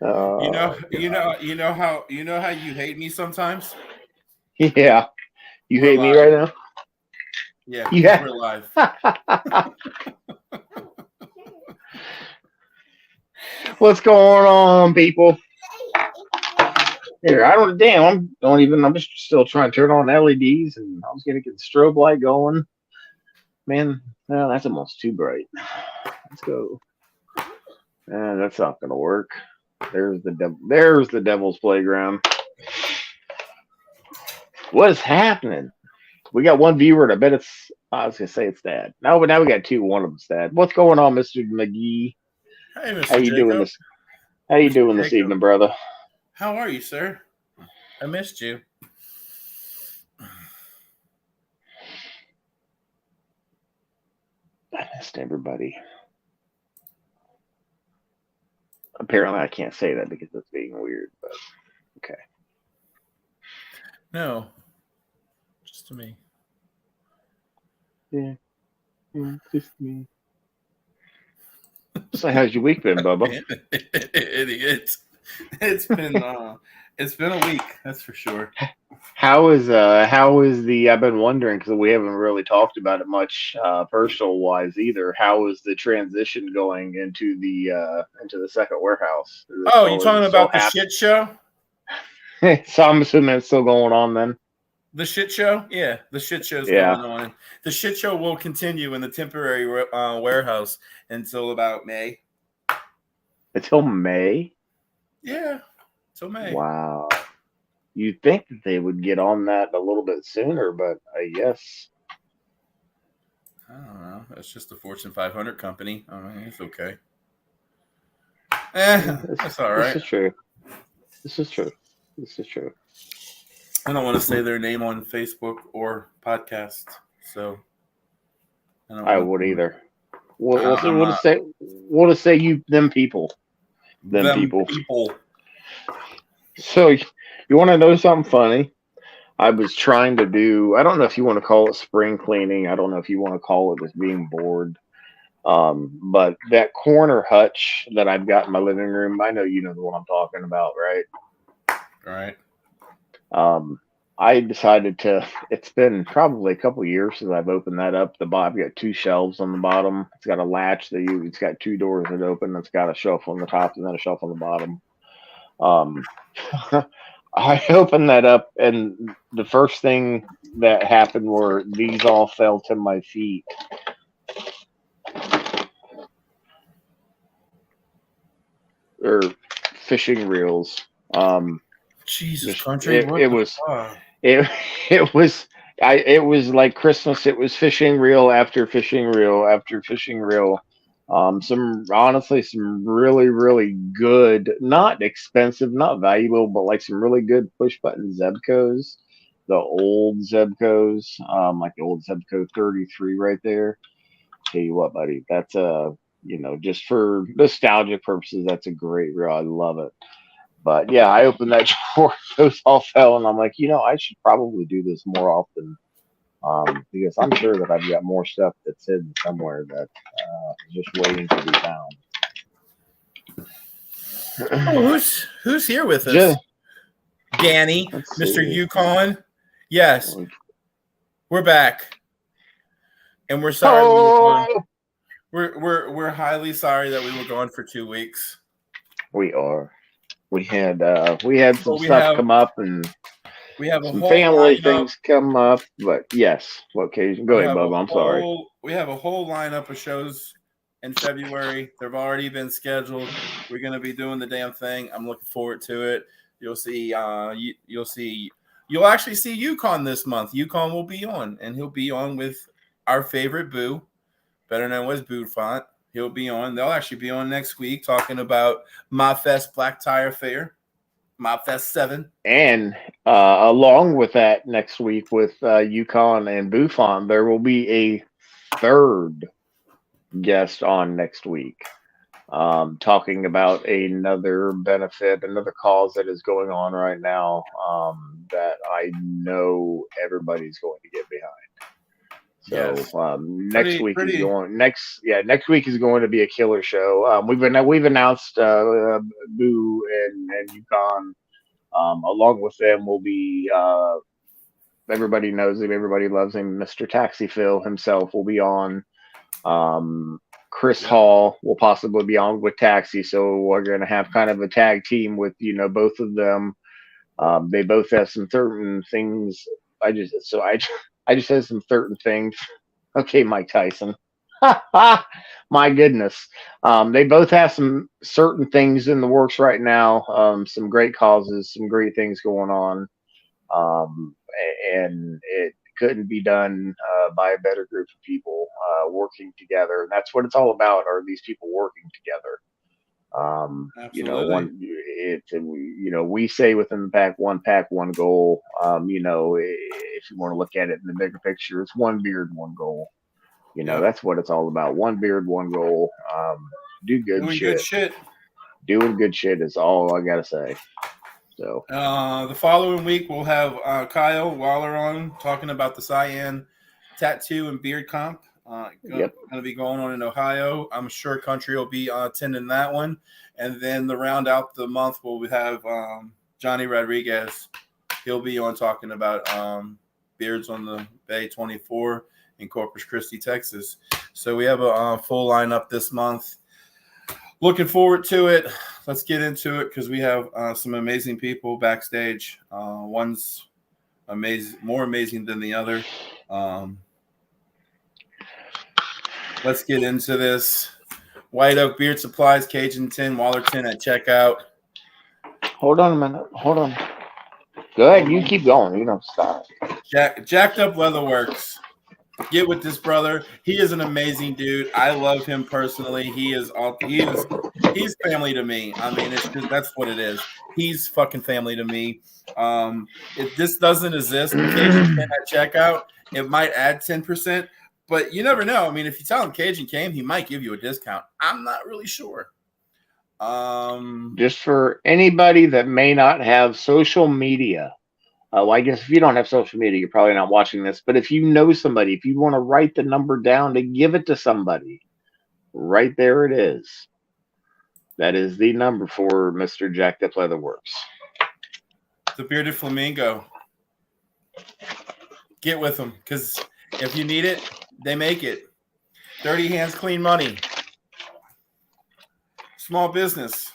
You know how you hate me sometimes. Yeah. You We're hate me live. right now? Yeah, because Yeah. we're live. What's going on, people? Here, I don't. Damn, I'm just still trying to turn on LEDs, and I was gonna get the strobe light going. Man, no, that's almost too bright. Let's go. That's not gonna work. There's the devil. There's the devil's playground. What is happening? We got one viewer, and I bet it's. I was gonna say it's Dad. No, but now we got two. One of them's Dad. What's going on, Mister McGee? Hey, How Mr. you doing Jacob. this? How you Mr. doing this Jacob, evening, brother? how are you, sir? I missed you. I missed everybody. Apparently, I can't say that because it's being weird. But okay. No, just to me. Yeah, yeah, just me. So, how's your week been, Bubba? Idiot. It's been a week. That's for sure. How is the? I've been wondering because we haven't really talked about it much, personal wise either. How is the transition going into the second warehouse? Oh, you Is talking it still about the happening? shit show? So I'm assuming it's still going on then. The shit show? Yeah, the shit show's Yeah, going on. The shit show will continue in the temporary warehouse until about May. until May. Yeah, till May. Wow. You'd think that they would get on that a little bit sooner, but I guess I don't know. That's just a Fortune 500 company. I mean, it's okay. That's all this right. is true. This is true. This is true. I don't want to say their name on Facebook or podcast, so I don't I want would them. either. We'll say I'm not we'll just say you them people. Them them people. people. So you want to know something funny? I was trying to do. I don't know if you want to call it spring cleaning. I don't know if you want to call it just being bored. But that corner hutch that I've got in my living room, I know you know the one I'm talking about, right? All right. Um, I decided to. It's been probably a couple years since I've opened that up. I've got two shelves on the bottom. It's got a latch that you. It's got two doors that open. It's got a shelf on the top and then a shelf on the bottom. Um, I opened that up, and the first thing that happened were these all fell to my feet. Or fishing reels. Um, Jesus just country, what it the was fuck? it it was it was like Christmas. It was fishing reel after fishing reel after fishing reel. Some honestly, some really good, not expensive, not valuable, but like some really good push button Zebcos, the old Zebcos, like the old Zebco 33 right there. Tell you what, buddy, that's just for nostalgia purposes, that's a great reel. I love it. But yeah, I opened that drawer, those all fell, and I'm like, I should probably do this more often, because I'm sure that I've got more stuff that's hidden somewhere that is just waiting to be Oh, found. who's here with us? Just Danny, let's Mr. see. Yukon. Yes, we're back, and we're sorry we were gone. Oh, We're highly sorry that we were gone for 2 weeks. we are. We had some But we stuff have come up and we have a some whole family lineup. things come up, but yes. What occasion? Go ahead, Bubba. I'm sorry. We have a whole lineup of shows in February. They've already been scheduled. We're gonna be doing the damn thing. I'm looking forward to it. You'll see. You'll see. You'll actually see Yukon this month. Yukon will be on, and he'll be on with our favorite Boo, better known as Boo Font. He'll be on. They'll actually be on next week talking about My Fest Black Tire Fair, My Fest 7. And along with that, next week with Yukon and Buffon, there will be a third guest on next week, talking about another benefit, another cause that is going on right now, that I know everybody's going to get behind. So Yes. next week is Pretty. going next week is going to be a killer show. We've announced Boo and Yukon. Along with them will be everybody knows him, everybody loves him. Mr. Taxi Phil himself will be on. Chris Yeah. Hall will possibly be on with Taxi, so we're going to have kind of a tag team with both of them. They both have some certain things. I just have some certain things. Okay, Mike Tyson. My goodness. They both have some certain things in the works right now. Some great causes, some great things going on. And it couldn't be done by a better group of people working together. And that's what it's all about, are these people working together. Absolutely. We say within the pack, one goal. If you want to look at it in the bigger picture, it's one beard, one goal. Yep. That's what it's all about. One beard, one goal. Do good Doing shit. good shit. Doing good shit is all I gotta say. So the following week we'll have Kyle Waller on talking about the Cyan tattoo and beard comp. Going to be going on in Ohio. I'm sure Country will be attending that one. And then the round out the month, we'll have Johnny Rodriguez. He'll be on talking about beards on the Bay 24 in Corpus Christi, Texas. So we have a full lineup this month. Looking forward to it. Let's get into it because we have some amazing people backstage. One's amazing, more amazing than the other. Let's get into this. White Oak Beard Supplies, Cajun Tin, Wallerton at checkout. Hold on a minute. Hold on. Go ahead. You keep going. You don't stop. Jacked Up Leatherworks. Get with this brother. He is an amazing dude. I love him personally. He's family to me. I mean, that's what it is. He's fucking family to me. If this doesn't exist, Cajun Tin at checkout, it might add 10%. But you never know. I mean, if you tell him Cajun came, he might give you a discount. I'm not really sure. Just for anybody that may not have social media. Well, I guess if you don't have social media, you're probably not watching this. But if you know somebody, if you want to write the number down to give it to somebody, right there it is. That is the number for Mr. Jacked Up Leatherworks. The Bearded Flamingo. Get with them because if you need it, they make it. Dirty hands, clean money. Small business.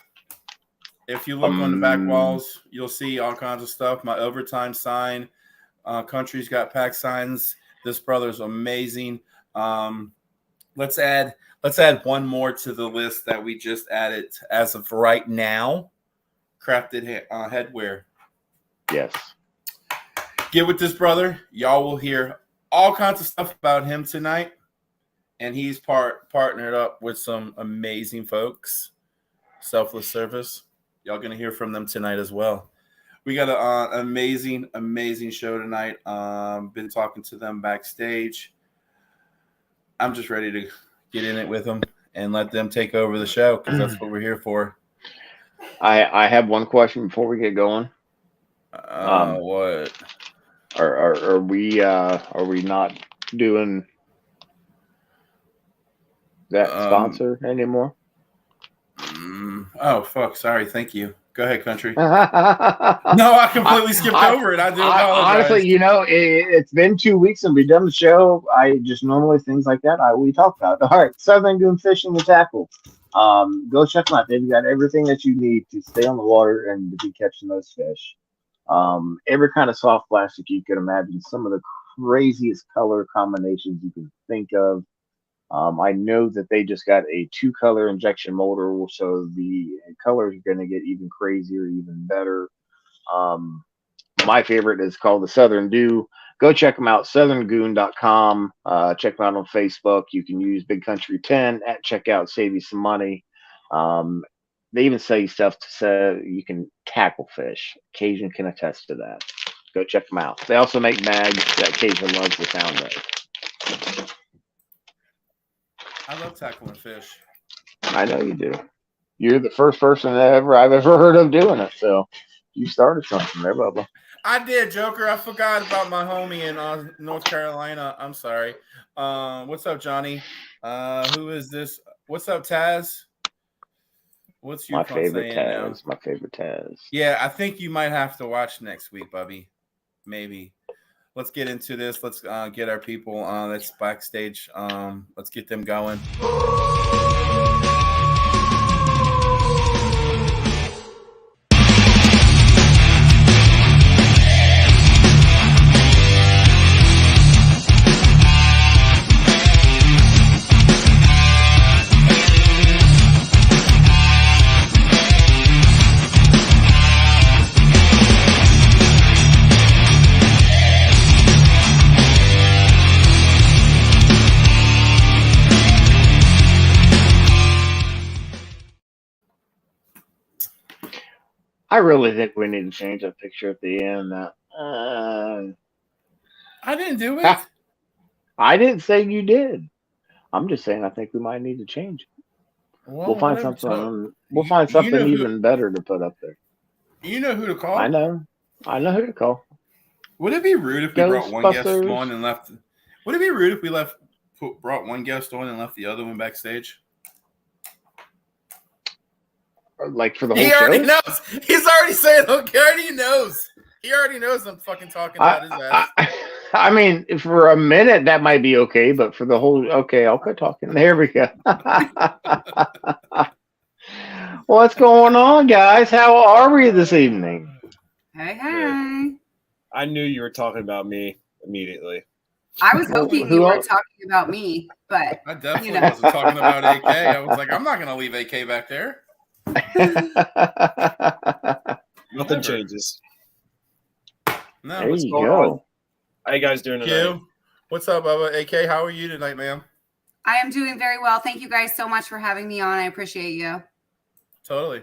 If you look on the back walls, you'll see all kinds of stuff. My overtime sign. Country's got pack signs. This brother's amazing. Let's add one more to the list that we just added as of right now. Crafted headwear. Yes. Get with this brother. Y'all will hear all kinds of stuff about him tonight. And he's partnered up with some amazing folks. Selfless Service. Y'all going to hear from them tonight as well. We got an amazing show tonight. Been talking to them backstage. I'm just ready to get in it with them and let them take over the show because that's what we're here for. I have one question before we get going. What? Are we not doing that sponsor anymore? Oh fuck! Sorry. Thank you. Go ahead, Country. No, I completely skipped over it. I do apologize. Honestly, it's been 2 weeks and we've done the show. I just normally things like that we talk about. All right, Southern Goon Fishing and Tackle. Go check them out. They've got everything that you need to stay on the water and to be catching those fish. Every kind of soft plastic you could imagine. Some of the craziest color combinations you can think of. I know that they just got a 2-color injection molder, so the colors are going to get even crazier, even better. My favorite is called the Southern Dew. Go check them out, southerngoon.com. Check them out on Facebook. You can use Big Country 10 at checkout, save you some money. They even sell you stuff to say you can tackle fish. Cajun can attest to that. Go check them out. They also make mags that Cajun loves the sound of. I love tackling fish. I know you do. You're the first person I've ever heard of doing it. So you started something there, Bubba. I did, Joker. I forgot about my homie in North Carolina. I'm sorry. What's up, Johnny? Who is this? What's up, Taz? What's you My favorite saying now? Taz. My favorite Taz. Yeah, I think you might have to watch next week, Bubby. Maybe. Let's get into this. Let's get our people that's backstage. Let's get them going. I really think we need to change that picture at the end. I didn't do it. I didn't say you did. I'm just saying I think we might need to change it. Well, we'll find whatever. something. We'll find something even better to put up there. You know who to call. I know who to call. Would it be rude if we brought one guest on and left? Would it be rude if we brought one guest on and left the other one backstage? Like for the whole show? He already knows. He's already saying, okay, he knows. He already knows I'm fucking talking about his ass. I mean, for a minute that might be okay, but for the whole, okay, I'll quit talking. There we go. What's going on, guys? How are we this evening? Hey. I knew you were talking about me immediately. I was hoping you were talking about me, but I definitely wasn't talking about AK. I was like, I'm not going to leave AK back there. Nothing changes. No, there you go. How you guys doing tonight? What's up, Bubba? AK, how are you tonight, ma'am? I am doing very well. Thank you guys so much for having me on. I appreciate you. Totally.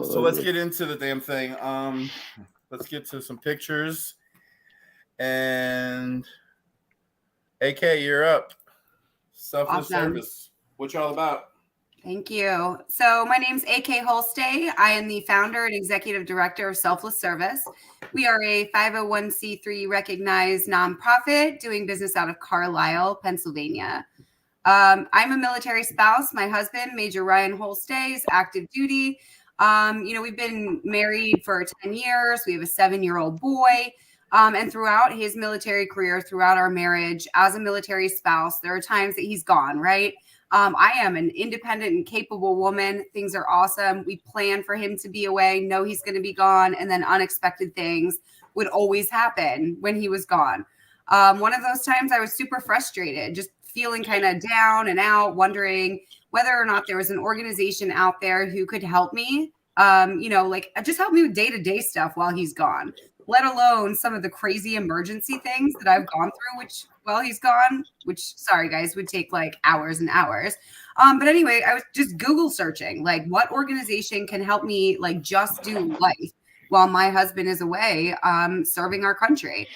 So let's get into the damn thing. Let's get to some pictures. And AK, you're up. Selfless Service. What you all about? Thank you. So my name's AK Holstay. I am the founder and executive director of Selfless Service. We are a 501c3 recognized nonprofit doing business out of Carlisle, Pennsylvania. I'm a military spouse. My husband, Major Ryan Holstay, is active duty. We've been married for 10 years. We have a 7-year-old boy. And throughout his military career, throughout our marriage, as a military spouse, there are times that he's gone, right? I am an independent and capable woman. Things are awesome. We plan for him to be away, know he's going to be gone, and then unexpected things would always happen when he was gone. One of those times I was super frustrated, just feeling kind of down and out, wondering whether or not there was an organization out there who could help me, just help me with day-to-day stuff while he's gone, let alone some of the crazy emergency things that I've gone through, which while he's gone, which, sorry guys, would take like hours and hours. But anyway, I was just Google searching, like what organization can help me like just do life while my husband is away serving our country.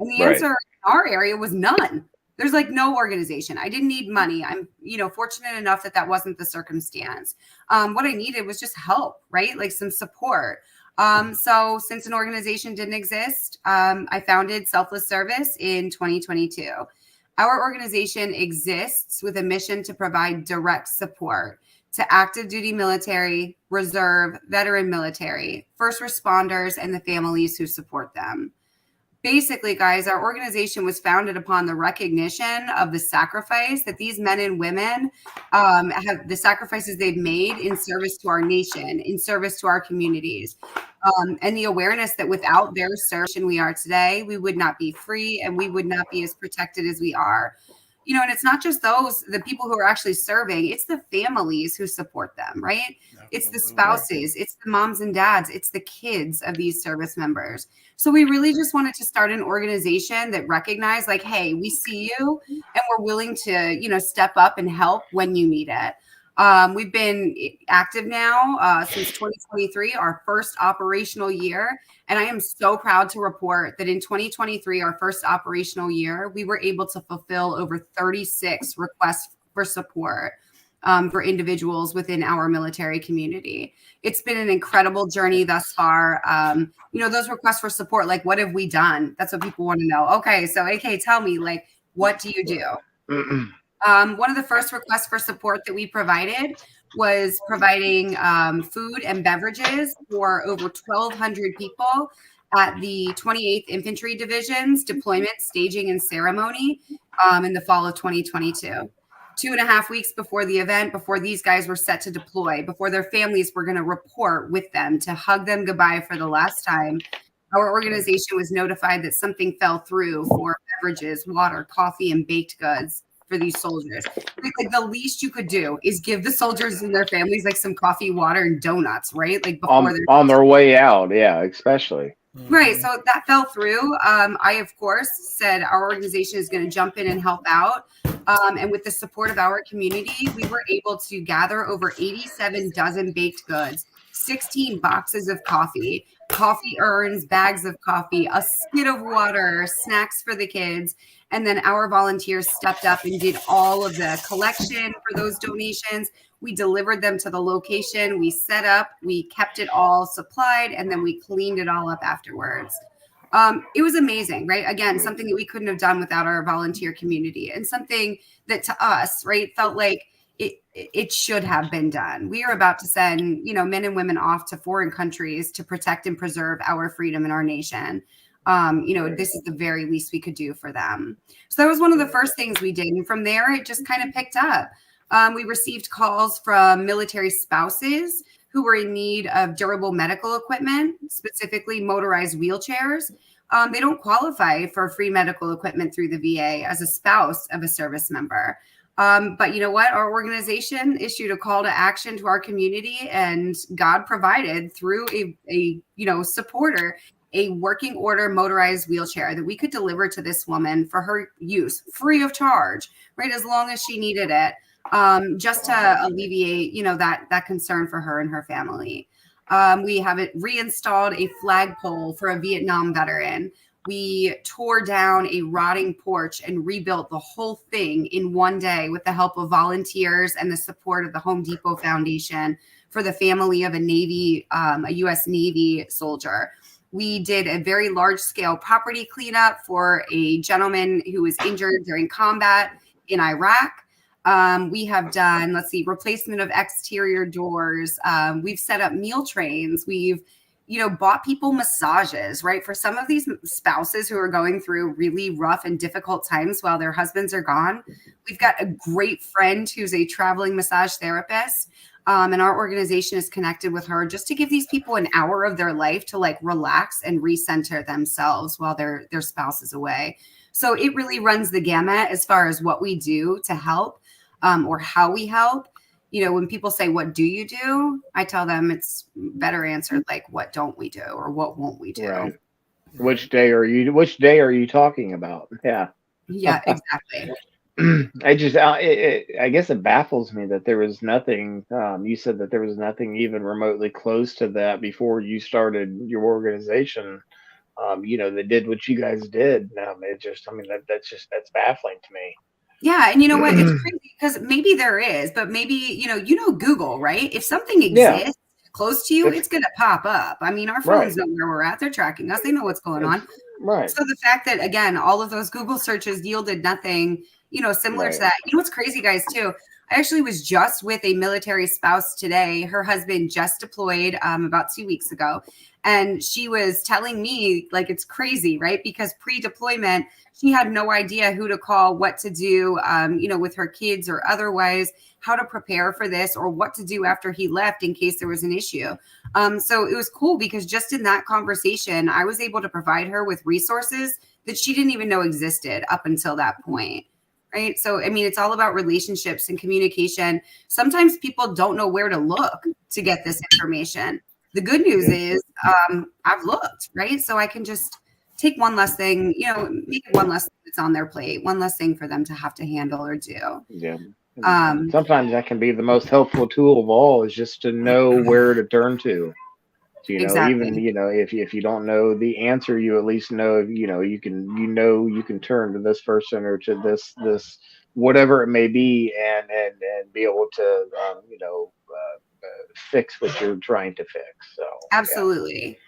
And the answer in our area was none. There's like no organization. I didn't need money. I'm, fortunate enough that wasn't the circumstance. What I needed was just help, right? Like some support. So since an organization didn't exist, I founded Selfless Service in 2022. Our organization exists with a mission to provide direct support to active duty military, reserve, veteran military, first responders, and the families who support them. Basically, guys, our organization was founded upon the recognition of the sacrifice that these men and women have, the sacrifices they've made in service to our nation, in service to our communities, and the awareness that without their service we are today, we would not be free and we would not be as protected as we are. And it's not just the people who are actually serving, it's the families who support them, right? It's the spouses, it's the moms and dads, it's the kids of these service members. So we really just wanted to start an organization that recognized like, hey, we see you and we're willing to, step up and help when you need it. We've been active now since 2023, our first operational year. And I am so proud to report that in 2023, our first operational year, we were able to fulfill over 36 requests for support. for individuals within our military community. It's been an incredible journey thus far. Those requests for support, like, what have we done? That's what people want to know. Okay, so AK, tell me, like, what do you do? One of the first requests for support that we provided was providing food and beverages for over 1,200 people at the 28th Infantry Division's deployment, staging, and ceremony in the fall of 2022. 2.5 weeks before the event, before these guys were set to deploy, before their families were going to report with them to hug them goodbye for the last time, our organization was notified that something fell through for beverages, water, coffee, and baked goods for these soldiers. Like, the least you could do is give the soldiers and their families like some coffee, water, and donuts, right? Like before they're on their way out, yeah, especially. Right. So that fell through. I, of course, said our organization is going to jump in and help out. And with the support of our community, we were able to gather over 87 dozen baked goods, 16 boxes of coffee, coffee urns, bags of coffee, a skid of water, snacks for the kids. And then our volunteers stepped up and did all of the collection for those donations. We delivered them to the location. We set up, we kept it all supplied, and then we cleaned it all up afterwards. It was amazing, right? Again, something that we couldn't have done without our volunteer community, and something that to us, right, felt like it should have been done. We are about to send, men and women off to foreign countries to protect and preserve our freedom in our nation. This is the very least we could do for them. So that was one of the first things we did. And from there, it just kind of picked up. We received calls from military spouses who were in need of durable medical equipment, specifically motorized wheelchairs. They don't qualify for free medical equipment through the VA as a spouse of a service member. But you know what? Our organization issued a call to action to our community, and God provided through a supporter a working order motorized wheelchair that we could deliver to this woman for her use free of charge, right? As long as she needed it. Just to alleviate, that concern for her and her family. We have it reinstalled a flagpole for a Vietnam veteran. We tore down a rotting porch and rebuilt the whole thing in one day with the help of volunteers and the support of the Home Depot Foundation for the family of a U.S. Navy soldier. We did a very large-scale property cleanup for a gentleman who was injured during combat in Iraq. We have done, replacement of exterior doors. We've set up meal trains. We've, bought people massages, right? For some of these spouses who are going through really rough and difficult times while their husbands are gone. We've got a great friend who's a traveling massage therapist. And our organization is connected with her just to give these people an hour of their life to relax and recenter themselves while their spouse is away. So it really runs the gamut as far as what we do to help. Or how we help. When people say, what do you do? I tell them it's better answered like, what don't we do? Or what won't we do? Right. Which day are you talking about? Yeah. Yeah, exactly. I guess it baffles me that there was nothing. You said that there was nothing even remotely close to that before you started your organization. That did what you guys did. That's baffling to me. Yeah. And you know what? It's crazy because maybe there is, but maybe, Google, right? If something exists close to you, it's going to pop up. I mean, our phones know where we're at. They're tracking us. They know what's going on. Right. So the fact that, again, all of those Google searches yielded nothing, similar to that. What's crazy, guys, too? I actually was just with a military spouse today. Her husband just deployed about 2 weeks ago. And she was telling me, it's crazy, right? Because pre-deployment, she had no idea who to call, what to do, with her kids or otherwise, how to prepare for this or what to do after he left in case there was an issue. So it was cool because just in that conversation, I was able to provide her with resources that she didn't even know existed up until that point. Right. So, I mean, it's all about relationships and communication. Sometimes people don't know where to look to get this information. The good news is I've looked, right? So I can just take one less thing, make it one less thing that's on their plate, one less thing for them to have to handle or do. Yeah. Sometimes that can be the most helpful tool of all is just to know where to turn to. Exactly. Even, if you don't know the answer, you at least know, you can turn to this person or to this whatever it may be, and be able to fix what you're trying to fix. So absolutely.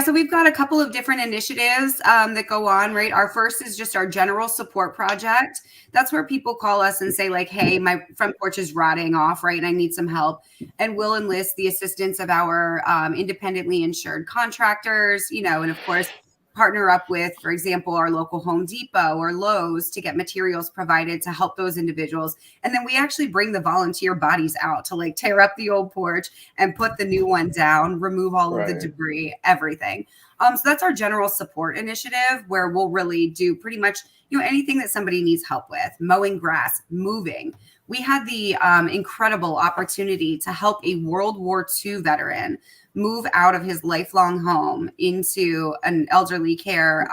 So we've got a couple of different initiatives that go on, right? Our first is just our general support project. That's where people call us and say like, hey, my front porch is rotting off, right? And I need some help. And we'll enlist the assistance of our independently insured contractors, and of course, partner up with, for example, our local Home Depot or Lowe's to get materials provided to help those individuals. And then we actually bring the volunteer bodies out to like tear up the old porch and put the new one down, remove all of the debris, everything. So that's our general support initiative where we'll really do pretty much, anything that somebody needs help with, mowing grass, moving. We had the incredible opportunity to help a World War II veteran move out of his lifelong home into an elderly care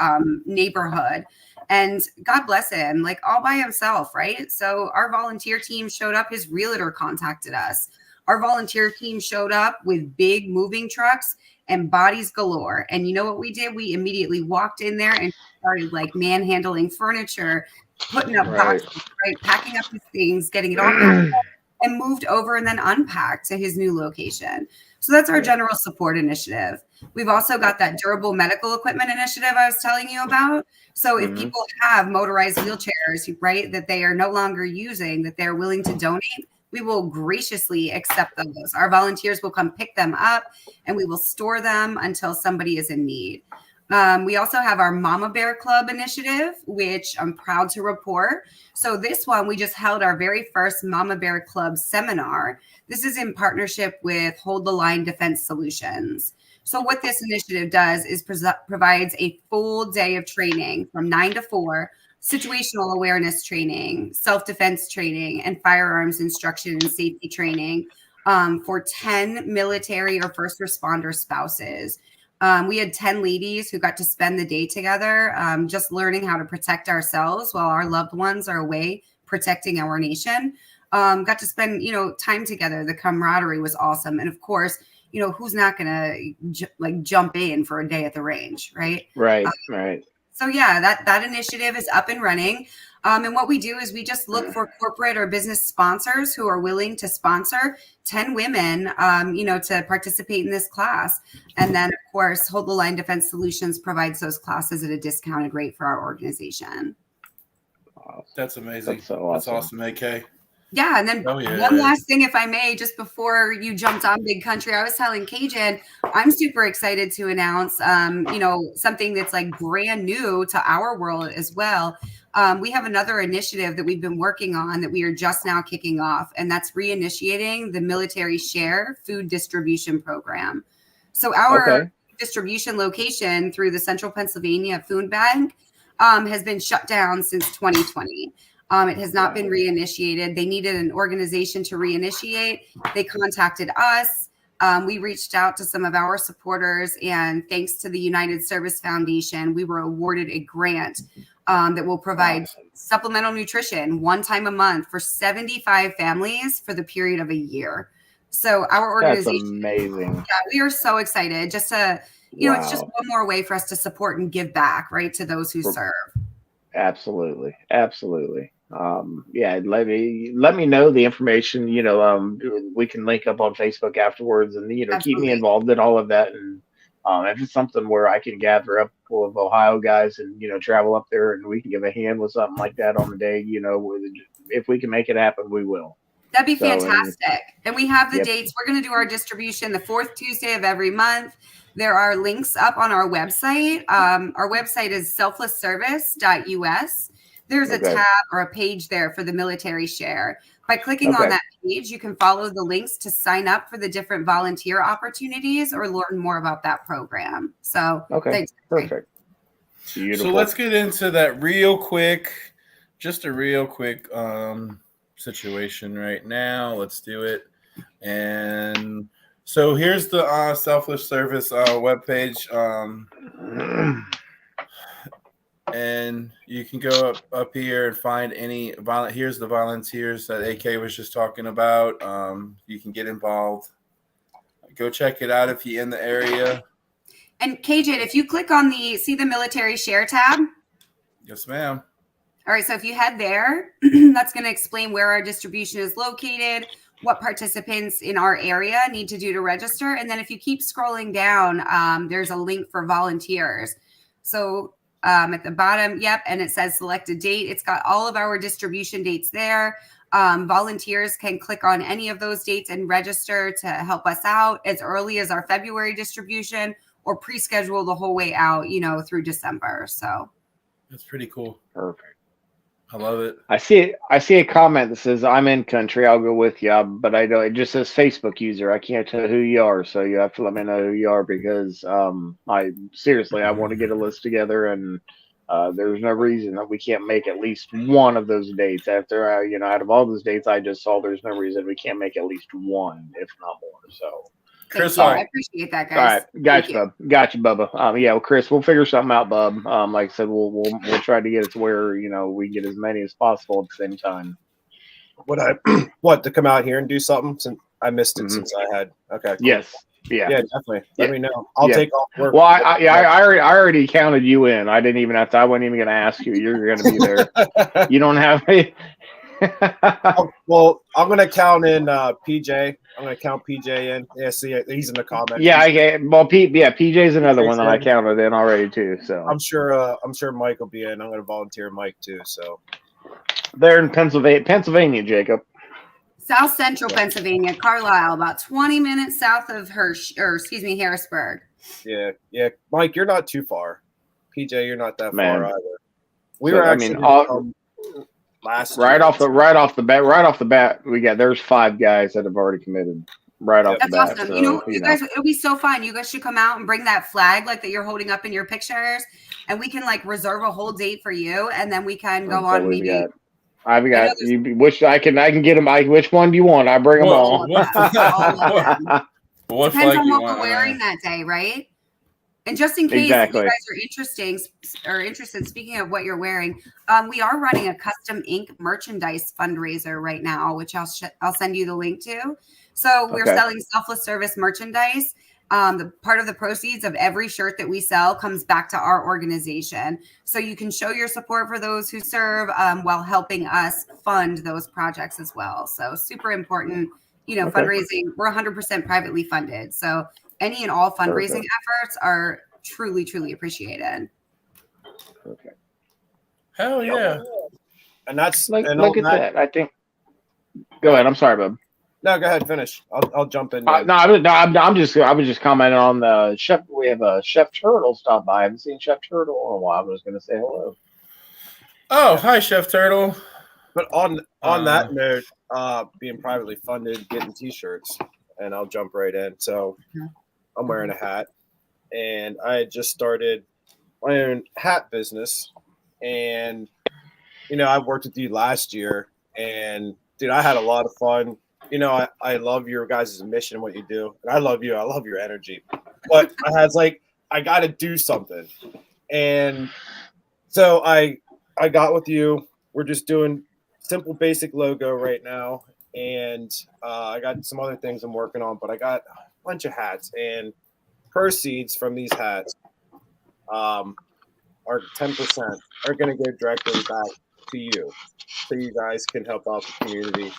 neighborhood. And God bless him, like all by himself, right? So our volunteer team showed up. His realtor contacted us. Our volunteer team showed up with big moving trucks and bodies galore. And you know what we did? We immediately walked in there and started like manhandling furniture, putting up boxes, right? Packing up his things, getting it all packed up, and moved over and then unpacked to his new location. So that's our general support initiative. We've also got that durable medical equipment initiative I was telling you about. So if people have motorized wheelchairs, right, that they are no longer using, that they're willing to donate, we will graciously accept those. Our volunteers will come pick them up and we will store them until somebody is in need. We also have our Mama Bear Club initiative, which I'm proud to report. So this one, we just held our very first Mama Bear Club seminar. This is in partnership with Hold the Line Defense Solutions. So what this initiative does is provides a full day of training from 9 to 4, situational awareness training, self-defense training, and firearms instruction and safety training for 10 military or first responder spouses. We had 10 ladies who got to spend the day together, just learning how to protect ourselves while our loved ones are away protecting our nation. Got to spend, time together. The camaraderie was awesome. And of course, who's not going to jump in for a day at the range, right? Right. So yeah, that initiative is up and running. And what we do is we just look for corporate or business sponsors who are willing to sponsor 10 women, to participate in this class. And then, of course, Hold the Line Defense Solutions provides those classes at a discounted rate for our organization. That's amazing. That's so awesome. That's awesome, AK. Yeah, and then one last thing, if I may, just before you jumped on Big Country, I was telling Cajun, I'm super excited to announce, something that's like brand new to our world as well. We have another initiative that we've been working on that we are just now kicking off, and that's reinitiating the Military Share Food Distribution Program. So our distribution location through the Central Pennsylvania Food Bank has been shut down since 2020. It has not been reinitiated. They needed an organization to reinitiate. They contacted us. We reached out to some of our supporters, and thanks to the United Service Foundation, we were awarded a grant that will provide supplemental nutrition one time a month for 75 families for the period of a year. So our organization, that's amazing. Yeah, we are so excited just to, it's just one more way for us to support and give back, right, to those who serve. Absolutely. Let me know the information. We can link up on Facebook afterwards, and keep me involved in all of that. And if it's something where I can gather up a couple of Ohio guys and travel up there and we can give a hand with something like that on the day, if we can make it happen, we will. That'd be fantastic. And we have the dates. We're going to do our distribution the 4th Tuesday of every month. There are links up on our website. Our website is selflessservice.us. There's a tab or a page there for the Military Share. By clicking on that page, you can follow the links to sign up for the different volunteer opportunities or learn more about that program. So, thanks. Perfect. Beautiful. So let's get into that real quick, situation right now. Let's do it. And so here's the Selfless Service webpage. And you can go up here and find any here's the volunteers that AK was just talking about. You can get involved. Go check it out if you're in the area. And KJ, if you click on see the Military Share tab. Yes, ma'am. All right, so if you head there, that's going to explain where our distribution is located, what participants in our area need to do to register. And then if you keep scrolling down, there's a link for volunteers. So at the bottom, yep, and it says select a date. It's got all of our distribution dates there. Volunteers can click on any of those dates and register to help us out as early as our February distribution or pre-schedule the whole way out, through December. So that's pretty cool. Perfect. I love it. I see a comment that says, "I'm in country. I'll go with you," but I don't. It just says Facebook user. I can't tell who you are, so you have to let me know who you are because I want to get a list together, and there's no reason that we can't make at least one of those dates. After out of all those dates I just saw, there's no reason we can't make at least one, if not more. So. Chris, I appreciate that, guys. All right, got you, Bubba. Well, Chris, we'll figure something out, bub. Like I said, we'll try to get it to where we get as many as possible at the same time. What to come out here and do something? Since I missed it since I had. Okay. Cool. Yes. Yeah. Yeah, definitely. Let me know. I'll take off work. Well, I already counted you in. I didn't even have to. I wasn't even going to ask you. You're going to be there. You don't have me. Well, I'm going to count in PJ. I'm going to count PJ in. Yeah, see, he's in the comments. Yeah, PJ's another one that I counted in already too. So I'm sure Mike will be in. I'm going to volunteer Mike too. So they're in Pennsylvania, Jacob. South Central Pennsylvania, Carlisle, about 20 minutes south of Harrisburg. Yeah, Mike, you're not too far. PJ, you're not that far either. We were actually right off the bat, there's 5 guys that have already committed right off the bat. That's awesome. So, you guys, it'll be so fun. You guys should come out and bring that flag like that you're holding up in your pictures, and we can reserve a whole date for you, and then we can go on maybe. I've got you. Which I can get them. Which one do you want? I bring them all. What Depends on what we're wearing that day, right? And just in case you guys are interested, speaking of what you're wearing, we are running a custom ink merchandise fundraiser right now, which I'll send you the link to. So we're selling Selfless Service merchandise. The part of the proceeds of every shirt that we sell comes back to our organization. So you can show your support for those who serve while helping us fund those projects as well. So super important, fundraising. We're 100% privately funded. So any and all fundraising efforts are truly, truly appreciated. Okay. Hell yeah. And that's look at that. I think. Go ahead. I'm sorry, bub. No, go ahead. Finish. I'll jump in. I was just commenting on the chef. We have a Chef Turtle stop by. I haven't seen Chef Turtle in a while. I was going to say hello. Oh, hi, Chef Turtle. But on that note, being privately funded, getting T-shirts, and I'll jump right in. So I'm wearing a hat, and I had just started my own hat business, and I worked with you last year, and dude, I had a lot of fun. I love your guys' mission and what you do. And I love you. I love your energy. But I was I got to do something. And so I got with you. We're just doing simple, basic logo right now. And I got some other things I'm working on. But I got a bunch of hats. And proceeds from these hats are 10% are going to go directly back to you. So you guys can help out the community.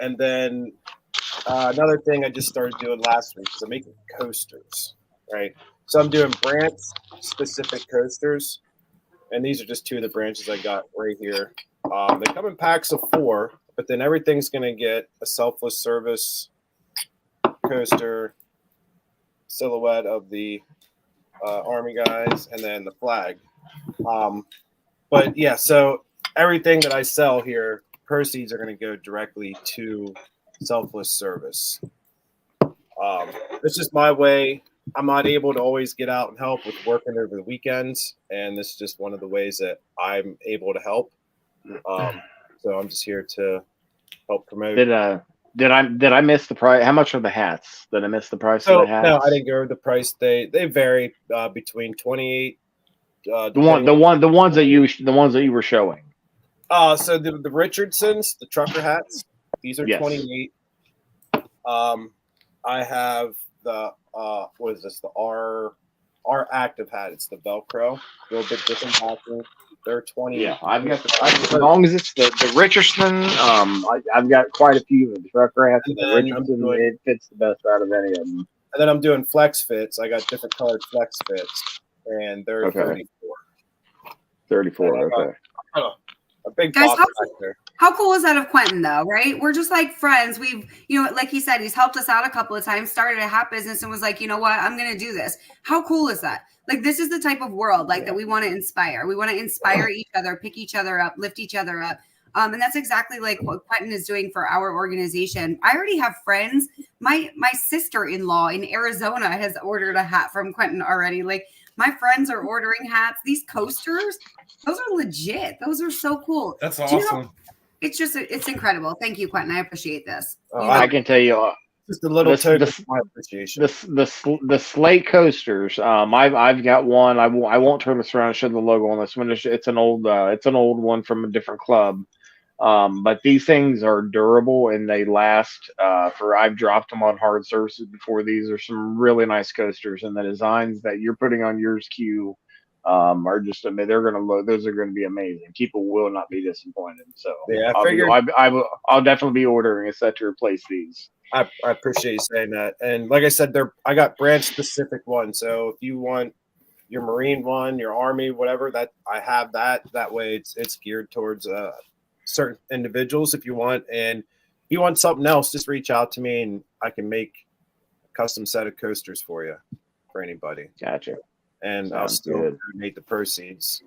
And then another thing I just started doing last week is I'm making coasters, right? So I'm doing branch-specific coasters, and these are just 2 of the branches I got right here. They come in packs of 4, but then everything's going to get a Selfless Service coaster, silhouette of the Army guys, and then the flag. But yeah, so everything that I sell here, proceeds are going to go directly to Selfless Service. It's just my way. I'm not able to always get out and help with working over the weekends, and this is just one of the ways that I'm able to help. So I'm just here to help promote. Did I miss the price? How much are the hats? Did I miss the price of the hats? No, I didn't go over the price. They vary between 28. The ones that you were showing. So the Richardsons, the trucker hats, these are 28. I have the what is this? The our active hat. It's the Velcro, a little bit different pattern. They're 20. Yeah, I've got as long as it's the Richardson. I've got quite a few of the truck rats. And The then Richardson, it fits the best out of any of them. And then I'm doing flex fits. I got different colored flex fits, and they're 34. 34. Okay. A big Guys, box back there. How cool is that of Quentin, though, right? We're just like friends. We've, like he said, he's helped us out a couple of times, started a hat business and was like, you know what, I'm going to do this. How cool is that? Like, this is the type of world that we want to inspire. We want to inspire each other, pick each other up, lift each other up. And that's exactly like what Quentin is doing for our organization. I already have friends. My sister-in-law in Arizona has ordered a hat from Quentin already. Like, my friends are ordering hats. These coasters, those are legit. Those are so cool. That's awesome. It's incredible. Thank you, Quentin. I appreciate this. I can tell you, just a little token of my appreciation. The slate coasters. I've got one. I won't turn this around and show the logo on this one. It's an old one from a different club. But these things are durable and they last I've dropped them on hard surfaces before. These are some really nice coasters, and the designs that you're putting on yours, Q, are just, those are going to be amazing. People will not be disappointed. So yeah, I'll definitely be ordering a set to replace these. I appreciate you saying that. And like I said, I got brand specific ones. So if you want your Marine one, your Army, whatever, that I have that way it's geared towards certain individuals. If you want, and if you want something else, just reach out to me and I can make a custom set of coasters for you, for anybody. Gotcha. And I'll still donate the proceeds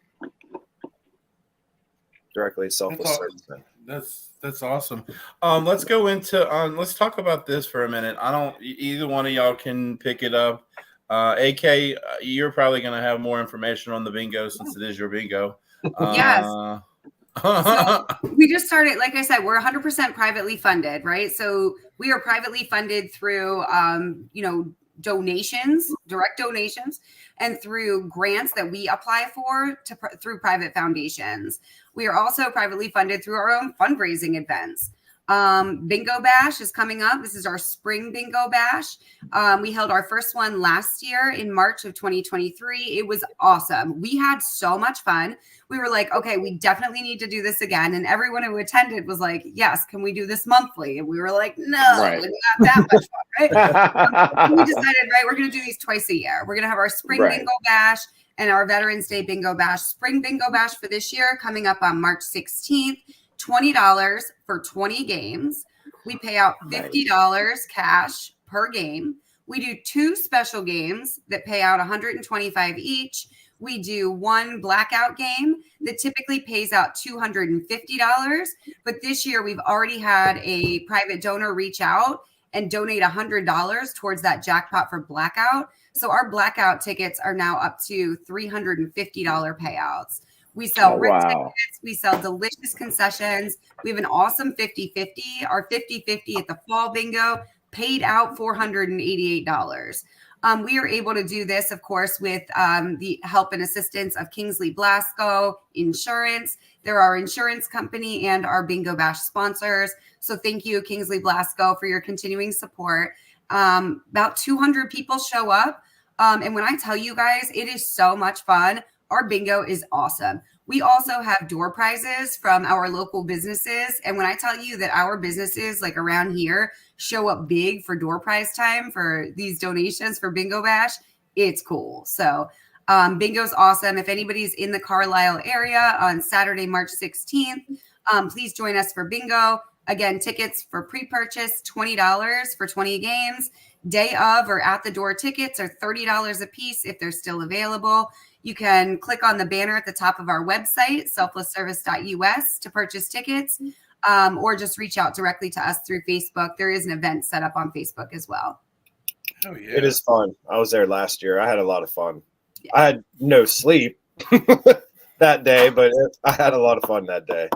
directly to Selfless Service. That's awesome. Let's go into let's talk about this for a minute. Either one of y'all can pick it up. AK, you're probably going to have more information on the bingo since it is your bingo. Yes. So we just started, like I said, we're 100% privately funded, right? So we are privately funded through, donations, direct donations, and through grants that we apply for through private foundations. We are also privately funded through our own fundraising events. Bingo Bash is coming up. This is our spring Bingo Bash. We held our first one last year in March of 2023. It was awesome. We had so much fun. We were like, okay, we definitely need to do this again. And everyone who attended was like, yes, can we do this monthly? And we were like, no, right. Not that much fun, right? We decided, right, we're going to do these twice a year. We're going to have our spring Bingo Bash and our Veterans Day Bingo Bash. Spring Bingo Bash for this year coming up on March 16th. $20 for 20 games. We pay out $50 cash per game. We do 2 special games that pay out $125 each. We do 1 blackout game that typically pays out $250. But this year we've already had a private donor reach out and donate $100 towards that jackpot for blackout. So our blackout tickets are now up to $350 payouts. We sell tickets. We sell delicious concessions. We have an awesome 50-50. Our 50-50 at the fall bingo paid out $488. We are able to do this, of course, with the help and assistance of Kingsley Blasco Insurance. They're our insurance company and our Bingo Bash sponsors. So thank you, Kingsley Blasco, for your continuing support. About 200 people show up. And when I tell you guys, it is so much fun. Our bingo is awesome. We also have door prizes from our local businesses. And when I tell you that our businesses like around here show up big for door prize time for these donations for Bingo Bash, it's cool. So bingo's awesome. If anybody's in the Carlisle area on Saturday, March 16th, please join us for bingo. Again, tickets for pre-purchase, $20 for 20 games. Day of or at the door tickets are $30 a piece if they're still available. You can click on the banner at the top of our website, selflessservice.us, to purchase tickets, or just reach out directly to us through Facebook. There is an event set up on Facebook as well. Oh, yeah. It is fun. I was there last year. I had a lot of fun. Yeah. I had no sleep that day, but I had a lot of fun that day.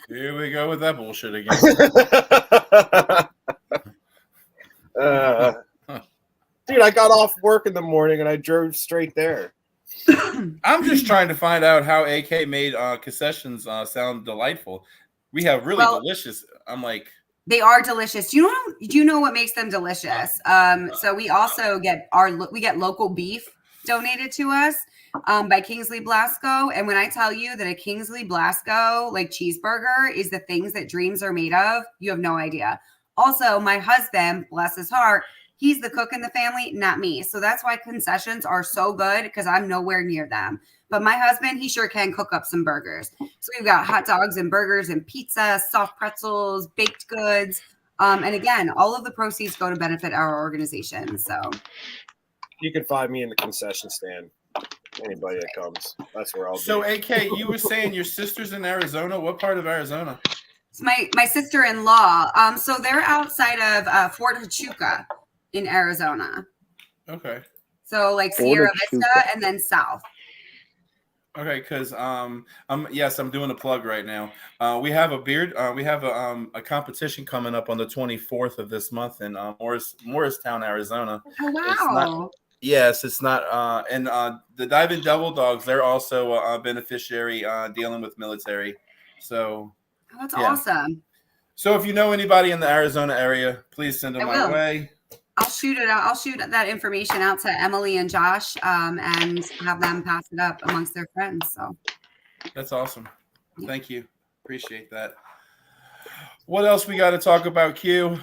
Here we go with that bullshit again. Dude, I got off work in the morning and I drove straight there. I'm just trying to find out how AK made concessions sound delightful. We have really delicious. I'm like, they are delicious. Do you know what makes them delicious? So we also get local beef donated to us by Kingsley Blasco. And when I tell you that a Kingsley Blasco like cheeseburger is the things that dreams are made of, you have no idea. Also, my husband, bless his heart, he's the cook in the family, not me. So that's why concessions are so good because I'm nowhere near them. But my husband, he sure can cook up some burgers. So we've got hot dogs and burgers and pizza, soft pretzels, baked goods. And again, all of the proceeds go to benefit our organization. So You can find me in the concession stand. Anybody that comes, that's where I'll So, be. AK, you were saying your sister's in Arizona. What part of Arizona? it's my sister-in-law. So they're outside of Fort Huachuca in Arizona. Okay. So like Fort Sierra Huachuca. Vista and then south. Okay, because I'm doing a plug right now. We have a competition coming up on the 24th of this month in Morristown, Arizona. Oh wow! It's not. And the Diving Devil Dogs, they're also a beneficiary dealing with military. So That's yeah. awesome. So if you know anybody in the Arizona area, please send them I my will. way. I'll shoot it out. I'll shoot that information out to Emily and Josh, and have them pass it up amongst their friends. So That's awesome. Thank you. Appreciate that. What else we got to talk about, Q?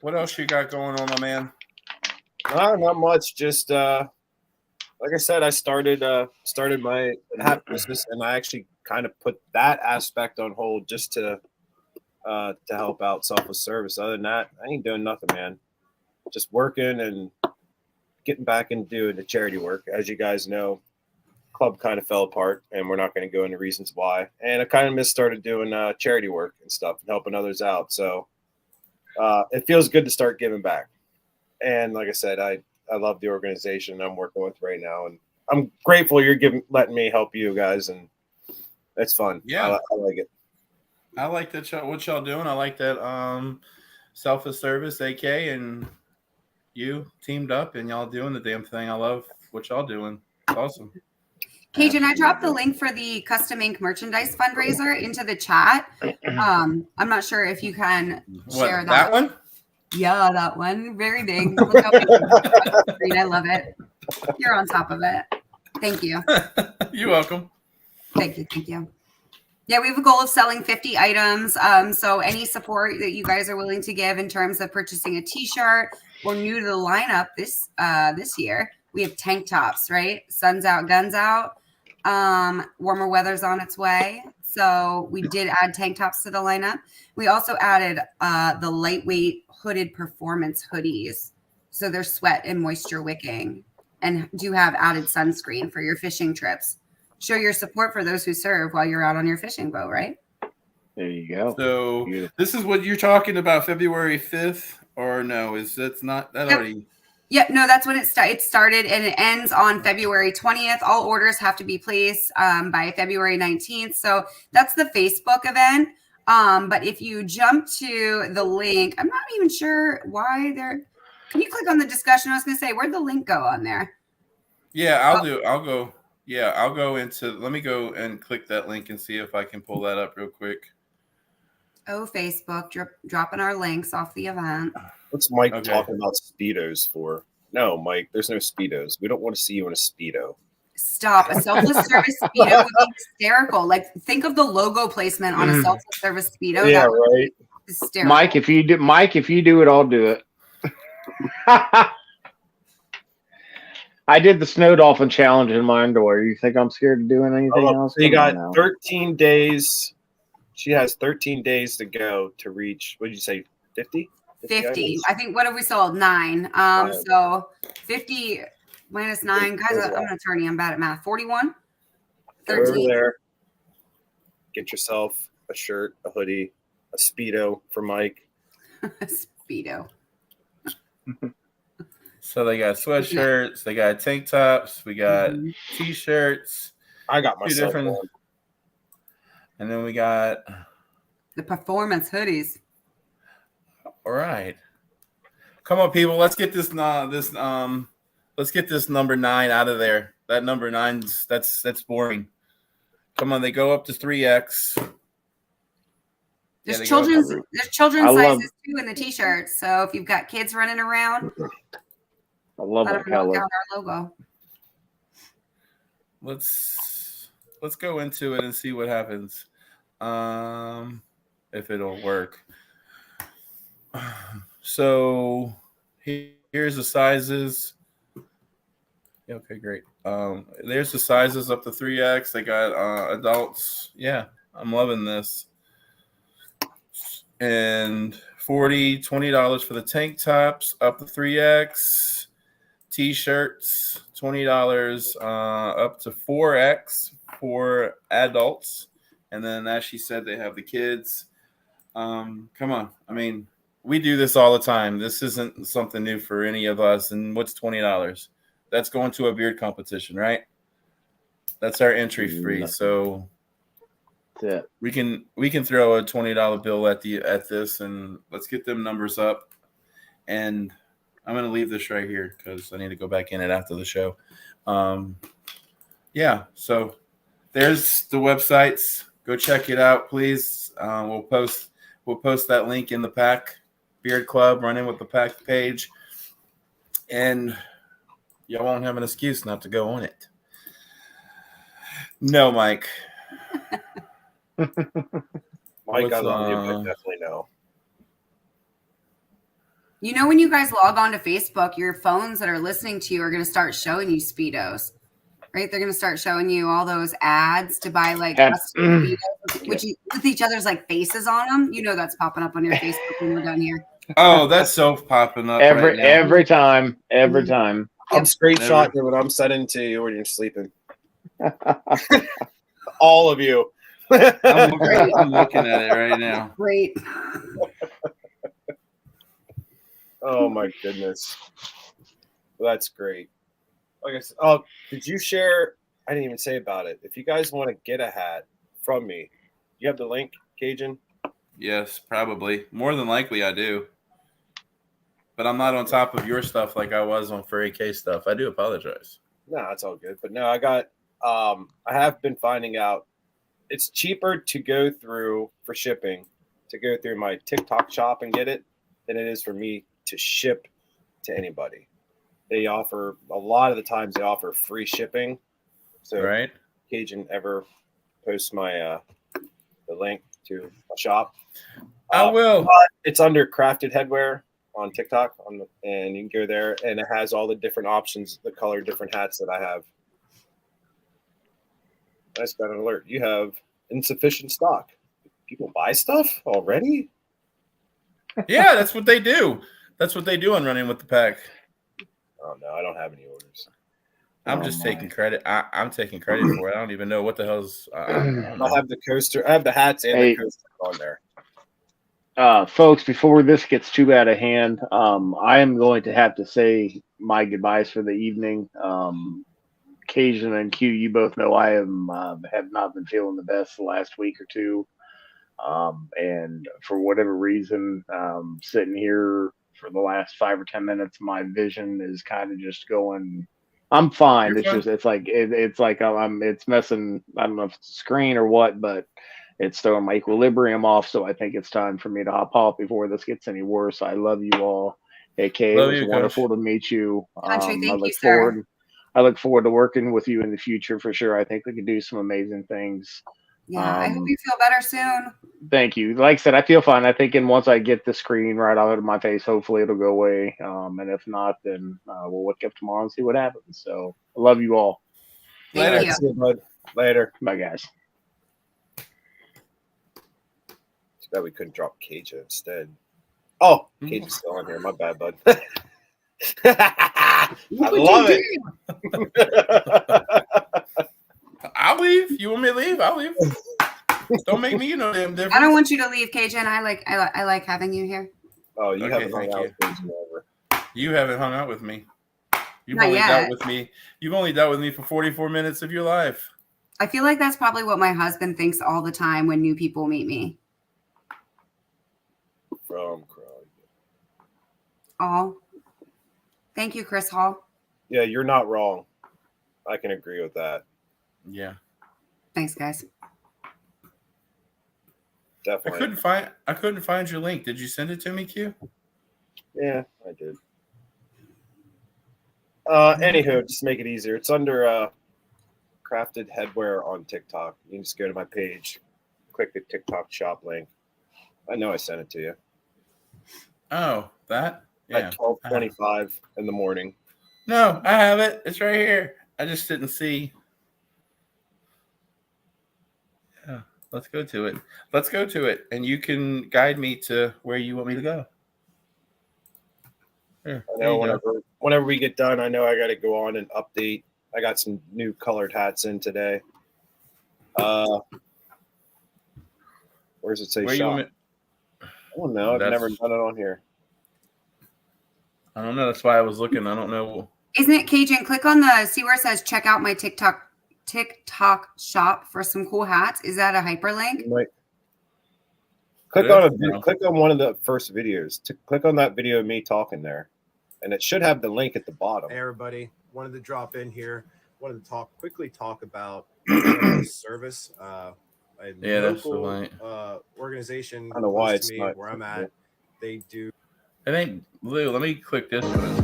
What else you got going on, my man? Not much. Just like I said, I started my hat business, and I actually kind of put that aspect on hold just to help out Selfless Service. Other than that, I ain't doing nothing, man. Just working and getting back into doing the charity work. As you guys know, club kind of fell apart, and we're not going to go into reasons why. And I kind of started doing charity work and stuff and helping others out. So it feels good to start giving back. And like I said, I love the organization I'm working with right now, and I'm grateful you're letting me help you guys, and it's fun. Yeah, I like it. I like that. What y'all doing? I like that. Selfless Service, AK, and you teamed up, and y'all doing the damn thing. I love what y'all doing. It's awesome. Cajun, I dropped the link for the custom ink merchandise fundraiser into the chat. I'm not sure if you can share that one. Yeah, that one. Very big. Look how big I love it. You're on top of it. Thank you. You're welcome. Thank you. Yeah, we have a goal of selling 50 items. So any support that you guys are willing to give in terms of purchasing a t-shirt or new to the lineup this year, we have tank tops, right? Sun's out, guns out. Warmer weather's on its way. So we did add tank tops to the lineup. We also added the lightweight hooded performance hoodies. So they're sweat and moisture wicking and do have added sunscreen for your fishing trips. Show your support for those who serve while you're out on your fishing boat, right? There you go. So Beautiful. This is what you're talking about, February 5th, or no? That's not that already? Yep, no, that's when it started, and it ends on February 20th. All orders have to be placed by February 19th. So that's the Facebook event. But if you jump to the link, I'm not even sure why there. Can you click on the discussion? I was going to say, where'd the link go on there? Yeah, I'll go. Yeah, I'll go into. Let me go and click that link and see if I can pull that up real quick. Oh, Facebook, dropping our links off the event. What's Mike talking about Speedos for? No, Mike, there's no Speedos. We don't want to see you in a Speedo. Stop. A Selfless Service Speedo would be hysterical. Like, think of the logo placement on a Selfless Service Speedo. Yeah, right. Hysterical. Mike, if you do it, I'll do it. I did the snow dolphin challenge in my underwear. You think I'm scared of doing anything else? So you got 13 days. She has 13 days to go to reach. What did you say? 50? 50. I think. What have we sold? 9. So 50 minus 9. Guys, I'm an attorney. I'm bad at math. 41. 13. Go over there. Get yourself a shirt, a hoodie, a Speedo for Mike. Speedo. So they got sweatshirts, they got tank tops, we got t-shirts. I got myself one. And then we got the performance hoodies. All right. Come on, people. Let's get this let's get this number 9 out of there. That number 9's that's boring. Come on, they go up to 3X. There's children's sizes too in the t-shirts. So if you've got kids running around, I love let them knock out our logo. let's go into it and see what happens. If it'll work. So here's the sizes. Okay, great. There's the sizes up to 3X. They got adults. Yeah, I'm loving this. And $20 for the tank tops up to 3X. T-shirts, $20 up to 4X for adults. And then as she said, they have the kids. Come on. I mean, we do this all the time. This isn't something new for any of us. And what's $20? That's going to a beard competition, right? That's our entry fee. So we can throw a $20 bill at this, and let's get them numbers up. And I'm going to leave this right here because I need to go back in it after the show. Yeah, so there's the websites. Go check it out, please. We'll post that link in the Pack Beard Club. Run in with the Pack page, and y'all won't have an excuse not to go on it. No, Mike. Mike, I love you, but definitely no. You know, when you guys log on to Facebook, your phones that are listening to you are going to start showing you Speedos, right? They're going to start showing you all those ads to buy like custom Speedos with each other's like faces on them. You know, that's popping up on your Facebook when we're done here. Oh, that's so popping up every time. I'm screenshotting what I'm sending to you when you're sleeping. All of you. I'm looking at it right now. Great. Oh my goodness, that's great. Like I said, oh, did you share? I didn't even say about it. If you guys want to get a hat from me, you have the link, Cajun? Yes, probably. More than likely, I do. But I'm not on top of your stuff like I was on for AK stuff. I do apologize. No, it's all good. But no, I got. I have been finding out it's cheaper to go through for shipping to go through my TikTok shop and get it than it is for me to ship to anybody. They offer a lot of the times they offer free shipping. So right. Cajun ever posts my the link to my shop. I will. But it's under Crafted Headwear on TikTok and you can go there and it has all the different options, the color different hats that I have. I just got an alert. You have insufficient stock. People buy stuff already? Yeah, that's what they do. That's what they do on Running with the Pack. Oh, no, I don't have any orders. I'm just taking credit. I'm taking credit for it. I don't even know what the hell's. I'll have the coaster. I have the hats and the coaster on there. Folks, before this gets too out of hand, I am going to have to say my goodbyes for the evening. Cajun and Q, you both know I have not been feeling the best the last week or two. And for whatever reason, sitting here for the last 5 or 10 minutes, my vision is kind of just going. I'm fine. It's messing. I don't know if it's the screen or what, but it's throwing my equilibrium off. So I think it's time for me to hop off before this gets any worse. I love you all. AK, it was wonderful to meet you. Country, thank you, sir. I look forward to working with you in the future for sure. I think we can do some amazing things. Yeah, I hope you feel better soon. Thank you. Like I said, I feel fine. I think once I get the screen right out of my face, hopefully it'll go away. And if not, then we'll wake up tomorrow and see what happens. So I love you all. Later. Thank you. Bud. Later. Bye, guys. Too bad we couldn't drop Cajun instead. Oh, Cajun's still on here. My bad, bud. I love it. I'll leave. You want me to leave? I'll leave. Don't make me no damn difference. I don't want you to leave, Cajun. I like having you here. Oh, you haven't hung out with Cajun ever. You haven't hung out with me. You've Not only yet. dealt with me. You've only dealt with me for 44 minutes of your life. I feel like that's probably what my husband thinks all the time when new people meet me. From Crow. Oh, thank you, Chris Hall. Yeah, you're not wrong. I can agree with that. Yeah. Thanks, guys. Definitely. I couldn't find your link. Did you send it to me, Q? Yeah, I did. Anywho, just to make it easier. It's under Crafted Headwear on TikTok. You can just go to my page, click the TikTok shop link. I know I sent it to you. Oh, that? Yeah. At 12:25 in the morning. No, I have it. It's right here. I just didn't see. Yeah, let's go to it. Let's go to it, and you can guide me to where you want me to go. Here, I know whenever we get done, I know I got to go on and update. I got some new colored hats in today. Where's it say where shop? you want me? I don't know. I've never done it on here. I don't know. That's why I was looking. I don't know. Isn't it Cajun? Click on see where it says check out my TikTok shop for some cool hats. Is that a hyperlink? Like, click on one of the first videos. Click on that video of me talking there, and it should have the link at the bottom. Hey everybody, wanted to drop in here. Wanted to quickly talk about service. A local organization I don't know why close it's to me not where I'm at. They do. I think Lou. Let me click this one.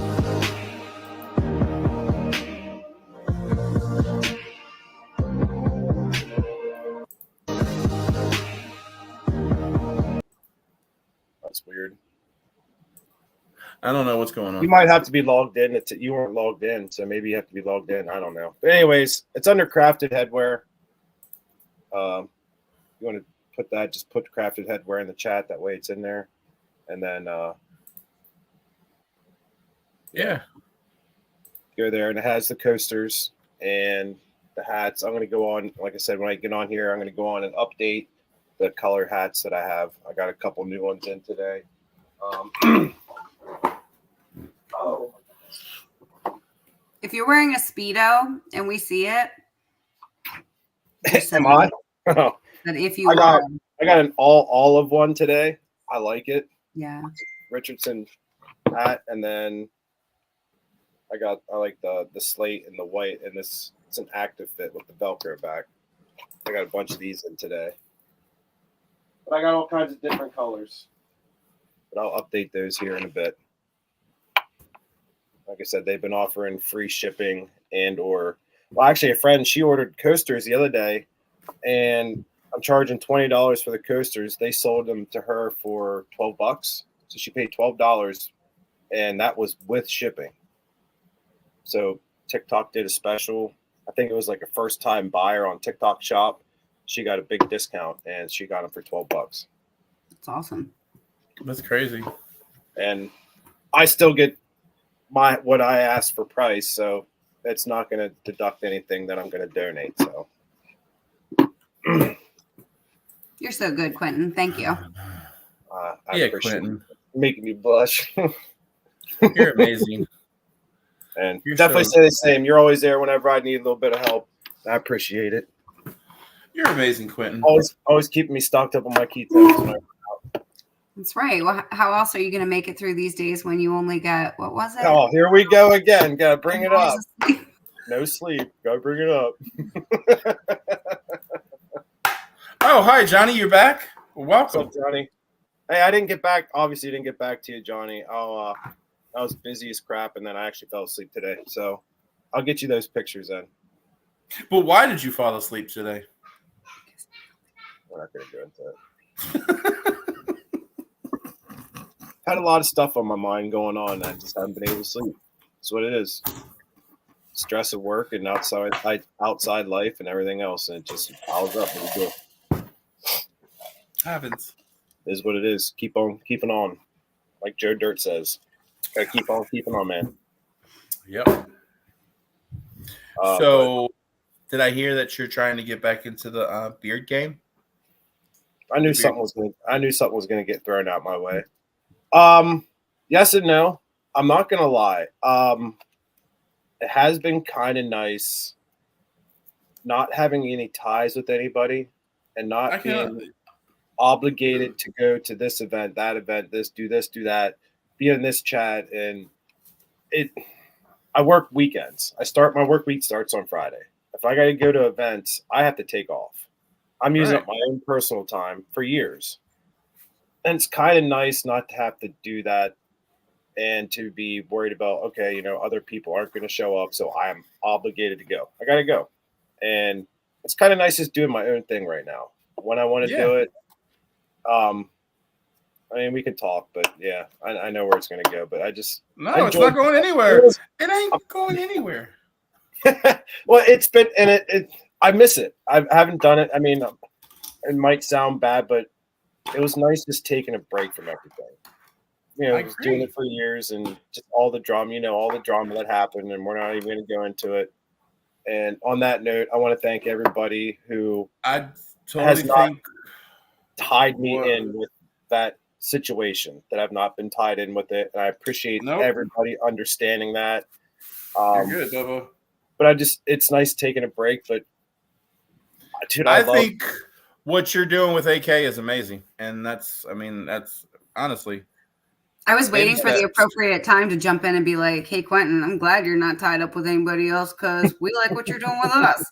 That's weird. I don't know what's going on. You might have to be logged in. You weren't logged in, so maybe you have to be logged in. I don't know. But anyways, it's under Crafted Headwear. You want to put that? Just put Crafted Headwear in the chat. That way, it's in there. And then Yeah. go there, and it has the coasters and the hats. I'm going to go on. Like I said, when I get on here, I'm going to go on and update the color hats that I have. I got a couple new ones in today. If you're wearing a Speedo and we see it, Am I? that if you I got an all olive one today. I like it. yeah. Richardson hat, and then I like the slate and the white, and it's an active fit with the Velcro back. I got a bunch of these in today. But I got all kinds of different colors. But I'll update those here in a bit. Like I said, they've been offering free shipping well, actually a friend, she ordered coasters the other day, and I'm charging $20 for the coasters. They sold them to her for $12. So she paid $12, and that was with shipping. So TikTok did a special. I think it was like a first-time buyer on TikTok shop. She got a big discount, and she got them for $12. That's awesome. That's crazy. And I still get what I asked for price, so it's not going to deduct anything that I'm going to donate. So You're so good, Quentin. Thank you. I appreciate Quentin, making you blush. you're amazing. And You're definitely say the same. You're always there whenever I need a little bit of help. I appreciate it. You're amazing, Quentin. Always keeping me stocked up on my keychains. That's right. Well, how else are you going to make it through these days when you only get, what was it? Oh, here we go again. Gotta bring it up. No sleep. Gotta bring it up. Oh, hi, Johnny. You're back. Welcome. What's up, Johnny? Hey, I didn't get back. Obviously, didn't get back to you, Johnny. I was busy as crap, and then I actually fell asleep today. So I'll get you those pictures then. But why did you fall asleep today? We're not going to go into it. Had a lot of stuff on my mind going on. I just haven't been able to sleep. That's what it is. Stress of work and outside life and everything else, and it just piles up. Happens. It is what it is. Keep on keeping on, like Joe Dirt says. Gotta keep on keeping on, man. Yep. Did I hear that you're trying to get back into the beard game? I knew something was going to get thrown out my way. Yes and no. I'm not going to lie. It has been kind of nice not having any ties with anybody and not being obligated to go to this event, that event, do this, do that, be in this chat. And I work weekends. My work week starts on Friday. If I got to go to events, I have to take off. I'm using up my own personal time for years. And it's kind of nice not to have to do that and to be worried about, okay, other people aren't going to show up, so I'm obligated to go. I got to go. and it's kind of nice just doing my own thing right now when I want to do it. I mean, we can talk, but yeah, I know where it's going to go. But it's not going anywhere. It ain't going anywhere. Well, it's been, and I miss it. I haven't done it. I mean, it might sound bad, but it was nice just taking a break from everything. You know, just doing it for years and just all the drama, all the drama that happened, and we're not even going to go into it. And on that note, I want to thank everybody who has not tied me in with that situation, that I've not been tied in with it. And I appreciate everybody understanding that. You're good, Bobo. But it's nice taking a break. But dude, I think what you're doing with AK is amazing. And that's honestly. I was waiting for the appropriate time to jump in and be like, hey, Quentin, I'm glad you're not tied up with anybody else because we like what you're doing with us.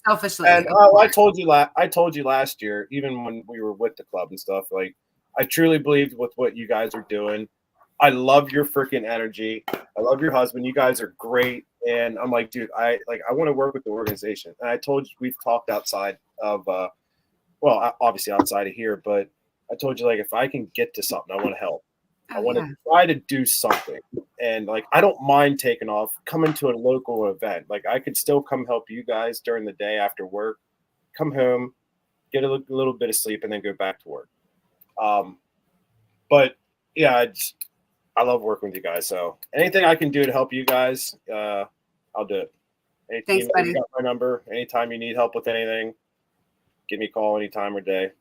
Selfishly. And I told you last year, even when we were with the club and stuff, like, I truly believed with what you guys are doing. I love your freaking energy. I love your husband. You guys are great. And I'm like, dude, I want to work with the organization. And I told you, we've talked outside of, obviously outside of here, but I told you, like, if I can get to something, I want to help. I want to try to do something. And like, I don't mind taking off, coming to a local event. Like, I could still come help you guys during the day after work, come home, get a little bit of sleep, and then go back to work. But yeah, I love working with you guys. So anything I can do to help you guys, I'll do it. Thanks, buddy. You got my number. Anytime you need help with anything, give me a call anytime or day.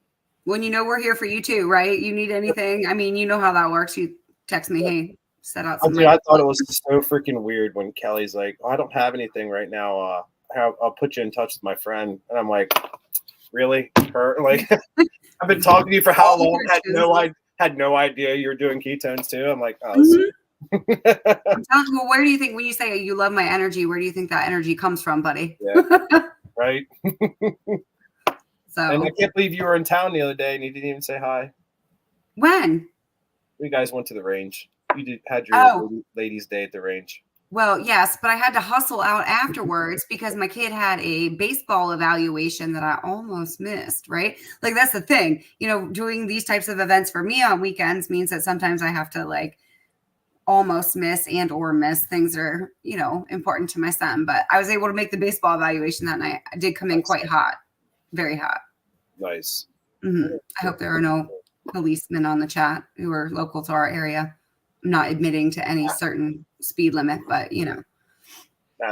When we're here for you too, right? You need anything? I mean, you know how that works. You text me, hey, set out some. I thought it was so freaking weird when Kelly's like, I don't have anything right now. I'll put you in touch with my friend. And I'm like, really? Her? Like, I've been talking to you for how long? Had no idea you were doing ketones too. I'm like, oh. I'm telling you, well, where do you think, when you say you love my energy, where do you think that energy comes from, buddy? Yeah, right. So, and I can't believe you were in town the other day and you didn't even say hi. When? You guys went to the range. You had your ladies' day at the range. Well, yes, but I had to hustle out afterwards because my kid had a baseball evaluation that I almost missed, right? Like, that's the thing. Doing these types of events for me on weekends means that sometimes I have to, like, almost miss or miss things that are, important to my son. But I was able to make the baseball evaluation that night. I did come in quite hot. Very hot. Nice. Mm-hmm. I hope there are no policemen on the chat who are local to our area. I'm not admitting to any certain speed limit, but Nah,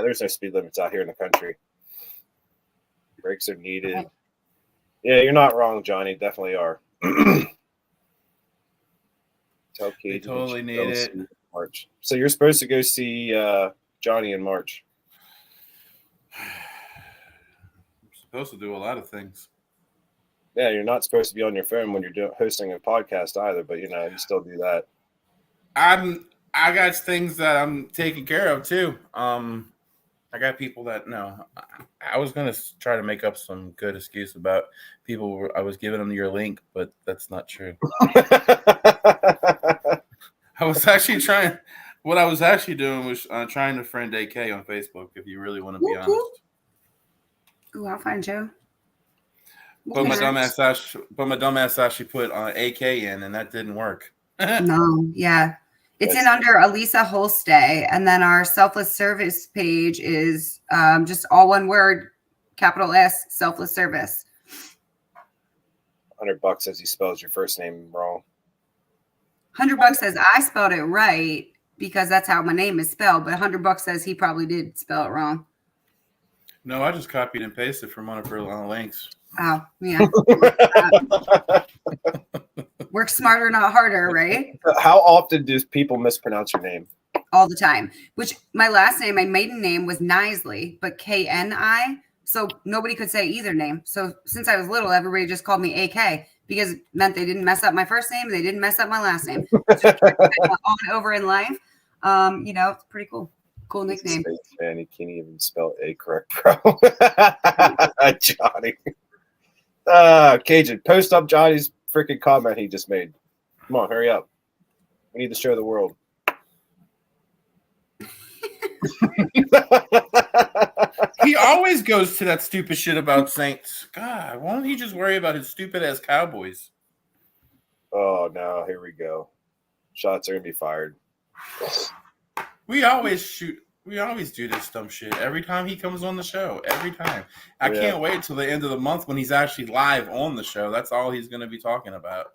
there's no speed limits out here in the country. Brakes are needed. Okay. Yeah, you're not wrong, Johnny. Definitely are. They totally need it. March. So you're supposed to go see Johnny in March. Supposed to do a lot of things. Yeah, you're not supposed to be on your phone when you're hosting a podcast either, but you still do that. I got things that I'm taking care of too. I got people that I was gonna try to make up some good excuse about people. I was giving them your link, but that's not true. I was actually trying. What I was actually doing was trying to friend AK on Facebook. If you really want to be honest. Ooh, I'll find you. But my dumbass actually put AK in, and that didn't work. No, yeah. It's in under Elisa Holstay, and then our Selfless Service page is just all one word, capital S, Selfless Service. $100 says he spells your first name wrong. $100 says I spelled it right because that's how my name is spelled, but $100 says he probably did spell it wrong. No, I just copied and pasted from one of her links. Oh, yeah. Work smarter, not harder, right? How often do people mispronounce your name? All the time. Which my last name, my maiden name was Nisley, but Kni. So nobody could say either name. So since I was little, everybody just called me AK because it meant they didn't mess up my first name. They didn't mess up my last name. So on and over in life. It's pretty cool. Cool nickname. Man, he can't even spell A correct, bro. Johnny. Cajun, post up Johnny's freaking comment he just made. Come on, hurry up. We need to show the world. He always goes to that stupid shit about Saints. God, why don't he just worry about his stupid ass Cowboys? Oh no, here we go. Shots are gonna be fired. We always do this dumb shit every time he comes on the show. Every time. I can't wait till the end of the month when he's actually live on the show. That's all he's going to be talking about.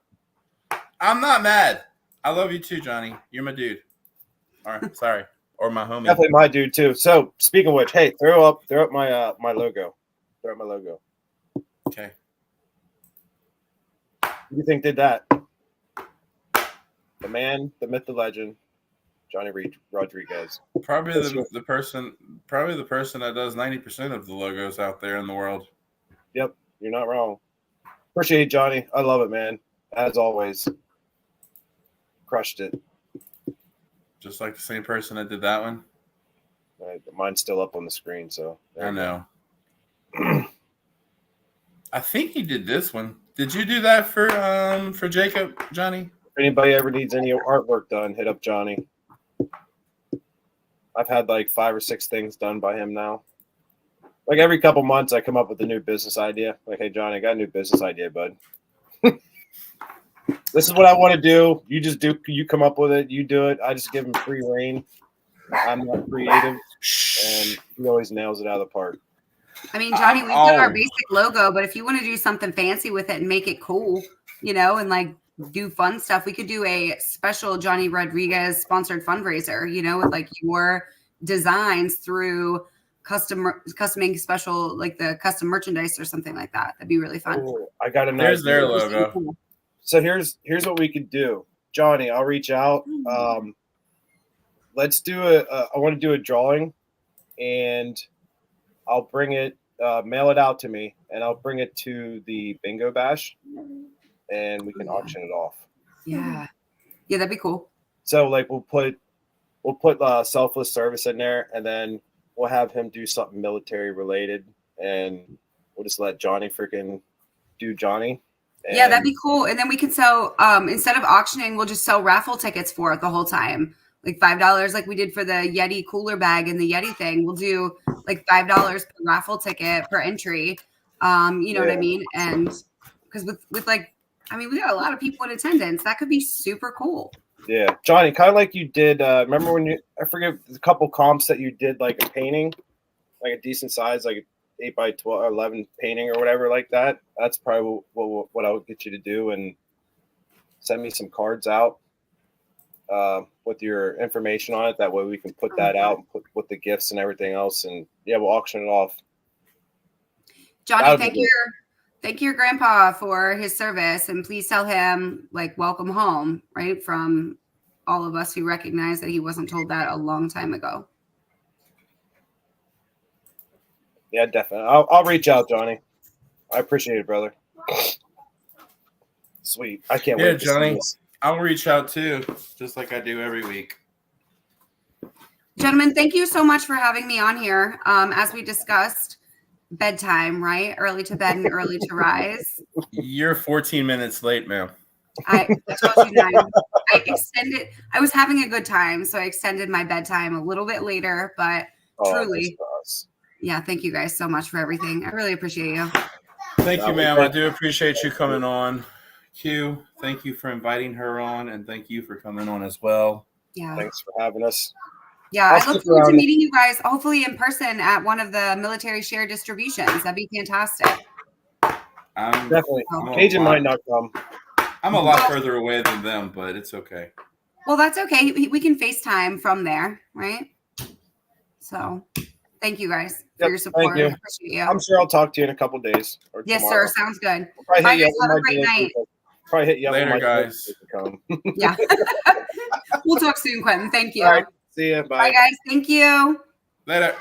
I'm not mad. I love you too, Johnny. You're my dude. All right, sorry. Or my homie. Definitely my dude too. So speaking of which, hey, throw up my my logo. Throw up my logo. Okay. Who do you think did that? The man, the myth, the legend, Johnny Rodriguez. Probably the person that does 90% of the logos out there in the world. Yep, you're not wrong. Appreciate it, Johnny. I love it, man. As always. Crushed it. Just like the same person that did that one. Right, mine's still up on the screen, so I know. I think he did this one. Did you do that for Jacob, Johnny? If anybody ever needs any artwork done, hit up Johnny. I've had like 5 or 6 things done by him now. Like every couple months, I come up with a new business idea. Like, hey, Johnny, I got a new business idea, bud. This is what I want to do. You just do. You come up with it. You do it. I just give him free reign. I'm not creative, and he always nails it out of the park. I mean, Johnny, we've got our basic logo, but if you want to do something fancy with it and make it cool, and like do fun stuff, we could do a special Johnny Rodriguez sponsored fundraiser, with like your designs through customing special, like the custom merchandise or something like that. That'd be really fun. Ooh, I got a nice. There's their logo. So here's what we could do, Johnny. I'll reach out. Let's do I want to do a drawing, and I'll bring it, mail it out to me, and I'll bring it to the bingo bash, and we can auction it off. Yeah, that'd be cool. So like we'll put Selfless Service in there, and then we'll have him do something military related, and we'll just let Johnny freaking do Johnny. Yeah, that'd be cool. And then we can sell, instead of auctioning, we'll just sell raffle tickets for it the whole time. Like $5, like we did for the Yeti cooler bag and the Yeti thing. We'll do like $5 per raffle ticket per entry. You know what I mean? And because with like, I mean, we got a lot of people in attendance. That could be super cool. Yeah, Johnny, kind of like you did. Remember when I forget a couple comps that you did, like a painting, like a decent size, like 8 by 12 or 11 painting or whatever like that. That's probably what I would get you to do, and send me some cards out with your information on it. That way we can put that out and put with the gifts and everything else, and we'll auction it off. Johnny, thank your grandpa for his service, and please tell him like welcome home, right, from all of us who recognize that he wasn't told that a long time ago. Yeah, definitely. I'll reach out, Johnny. I appreciate it, brother. Sweet. I can't wait. Yeah, Johnny. I'll reach out too, just like I do every week. Gentlemen, thank you so much for having me on here. As we discussed, bedtime, right? Early to bed and early to rise. You're 14 minutes late, ma'am. I told you that. I extended. I was having a good time, so I extended my bedtime a little bit later, but truly. Yeah, thank you guys so much for everything. I really appreciate you. Thank you, ma'am. I do appreciate you coming on. Q, thank you for inviting her on, and thank you for coming on as well. Yeah. Thanks for having us. Yeah, I look forward to meeting you guys, hopefully in person at one of the military share distributions. That'd be fantastic. Definitely. Cajun might not come. I'm a lot further away than them, but it's okay. Well, that's okay. We can FaceTime from there, right? So... Thank you guys for your support. Thank you. I appreciate you. I'm sure I'll talk to you in a couple days. Or yes, tomorrow. sir. Sounds good. Bye, guys. Have a great night. Probably hit you later, guys. Yeah. We'll talk soon, Quentin. Thank you. All right. See ya. Bye. Bye, guys. Thank you. Later.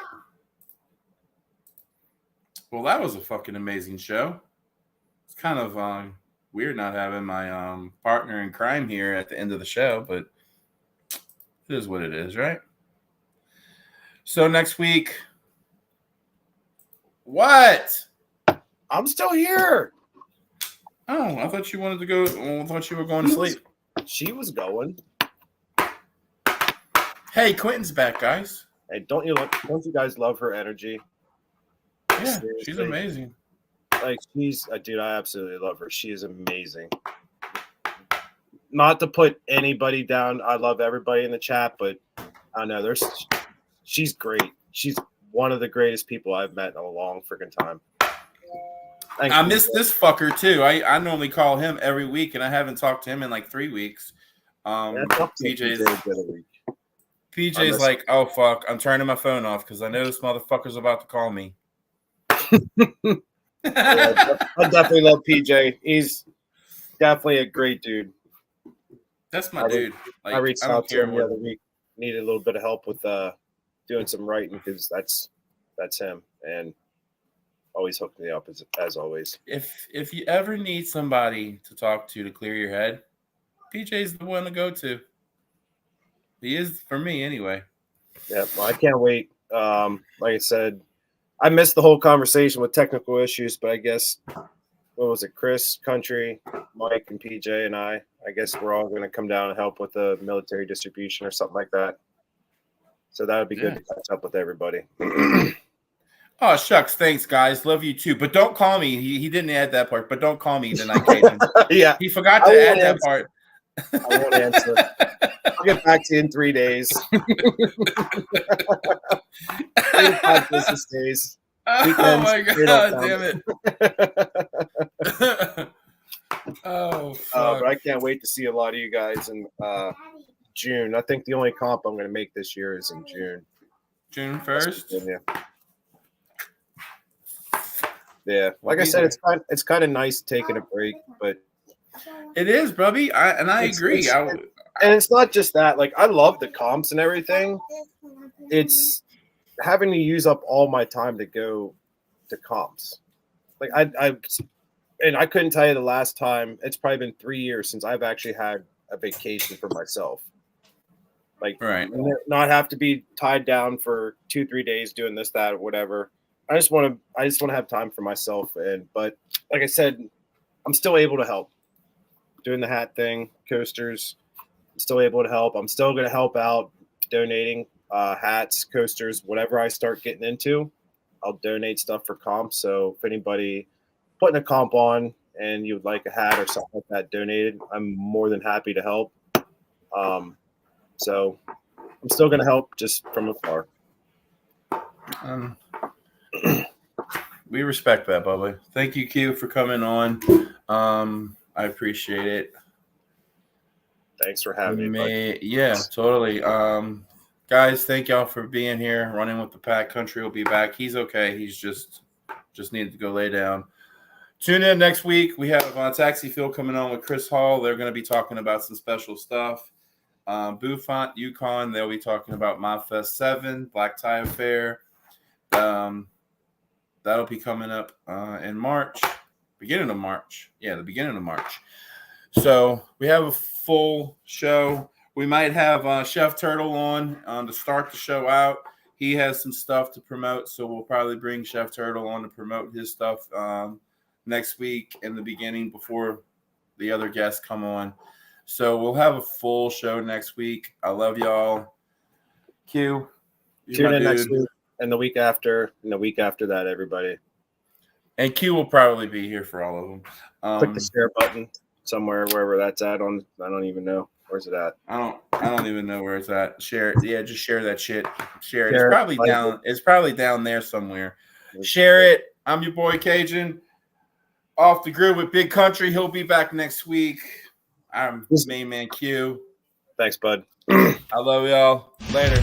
Well, that was a fucking amazing show. It's kind of weird not having my partner in crime here at the end of the show, but it is what it is, right? So next week, what? I'm still here. Oh, I thought you wanted to go. I thought you were going to sleep. She was going. Hey, Quentin's back, guys. Hey, don't you guys love her energy? Yeah, she's amazing. Like dude, I absolutely love her. She is amazing. Not to put anybody down. I love everybody in the chat, but I know she's great. She's one of the greatest people I've met in a long freaking time. I miss this fucker too. I normally call him every week, and I haven't talked to him in like 3 weeks. PJ's like, oh fuck, I'm turning my phone off because I know this motherfucker's about to call me. I definitely love PJ. He's definitely a great dude. That's my dude. Like, I reached out to him the other week. Needed a little bit of help with doing some writing because that's him, and always hooked me up as always. If you ever need somebody to talk to clear your head, PJ's the one to go to. He is for me anyway. Yeah, well, I can't wait. Like I said, I missed the whole conversation with technical issues, but I guess what was it? Chris, Country, Mike, and PJ, and I guess we're all going to come down and help with the military distribution or something like that. So that would be good to catch up with everybody. Oh, shucks. Thanks, guys. Love you too. But don't call me. He didn't add that part, but don't call me tonight, Cajun. Yeah. He forgot to add that part. I won't answer. I'll get back to you in 3 days. 3 to 5 business days. Oh my God, damn it. Oh, fuck. But I can't wait to see a lot of you guys in June. I think the only comp I'm going to make this year is in June. June 1st? Yeah. Like I said, it's kind of nice taking a break, but it is, Bubby. I agree. And it's not just that. Like, I love the comps and everything. It's having to use up all my time to go to comps. Like, I couldn't tell you the last time. It's probably been 3 years since I've actually had a vacation for myself. Like, not have to be tied down for 2-3 days doing this, that, or whatever. I just want to have time for myself. But like I said, I'm still able to help. Doing the hat thing, coasters, I'm still able to help. I'm still going to help out donating hats, coasters, whatever I start getting into. I'll donate stuff for comps. So if anybody putting a comp on and you would like a hat or something like that donated, I'm more than happy to help. So I'm still going to help just from afar. We respect that, Bubba. Thank you, Q, for coming on. I appreciate it. Thanks for having me. Yeah, totally. Guys, thank y'all for being here. Running with the Pack. Country will be back. He's okay. He's just needed to go lay down. Tune in next week. We have Taxi Field coming on with Chris Hall. They're going to be talking about some special stuff. Bufont, Yukon, they'll be talking about ModFest 7, Black Tie Affair. That'll be coming up in March, beginning of March. Yeah, the beginning of March. So we have a full show. We might have Chef Turtle on to start the show out. He has some stuff to promote, so we'll probably bring Chef Turtle on to promote his stuff next week in the beginning before the other guests come on. So we'll have a full show next week. I love y'all. Q, tune in next week and the week after, and the week after that, everybody. And Q will probably be here for all of them. Click the share button somewhere, wherever that's at. I don't even know. Where's it at? I don't even know where it's at. Share it. Yeah, just share that shit. Share it. It's probably down. It's probably down there somewhere. Share it. I'm your boy Cajun. Off the grid with Big Country. He'll be back next week. I'm main man Q. Thanks, bud. I love y'all. Later.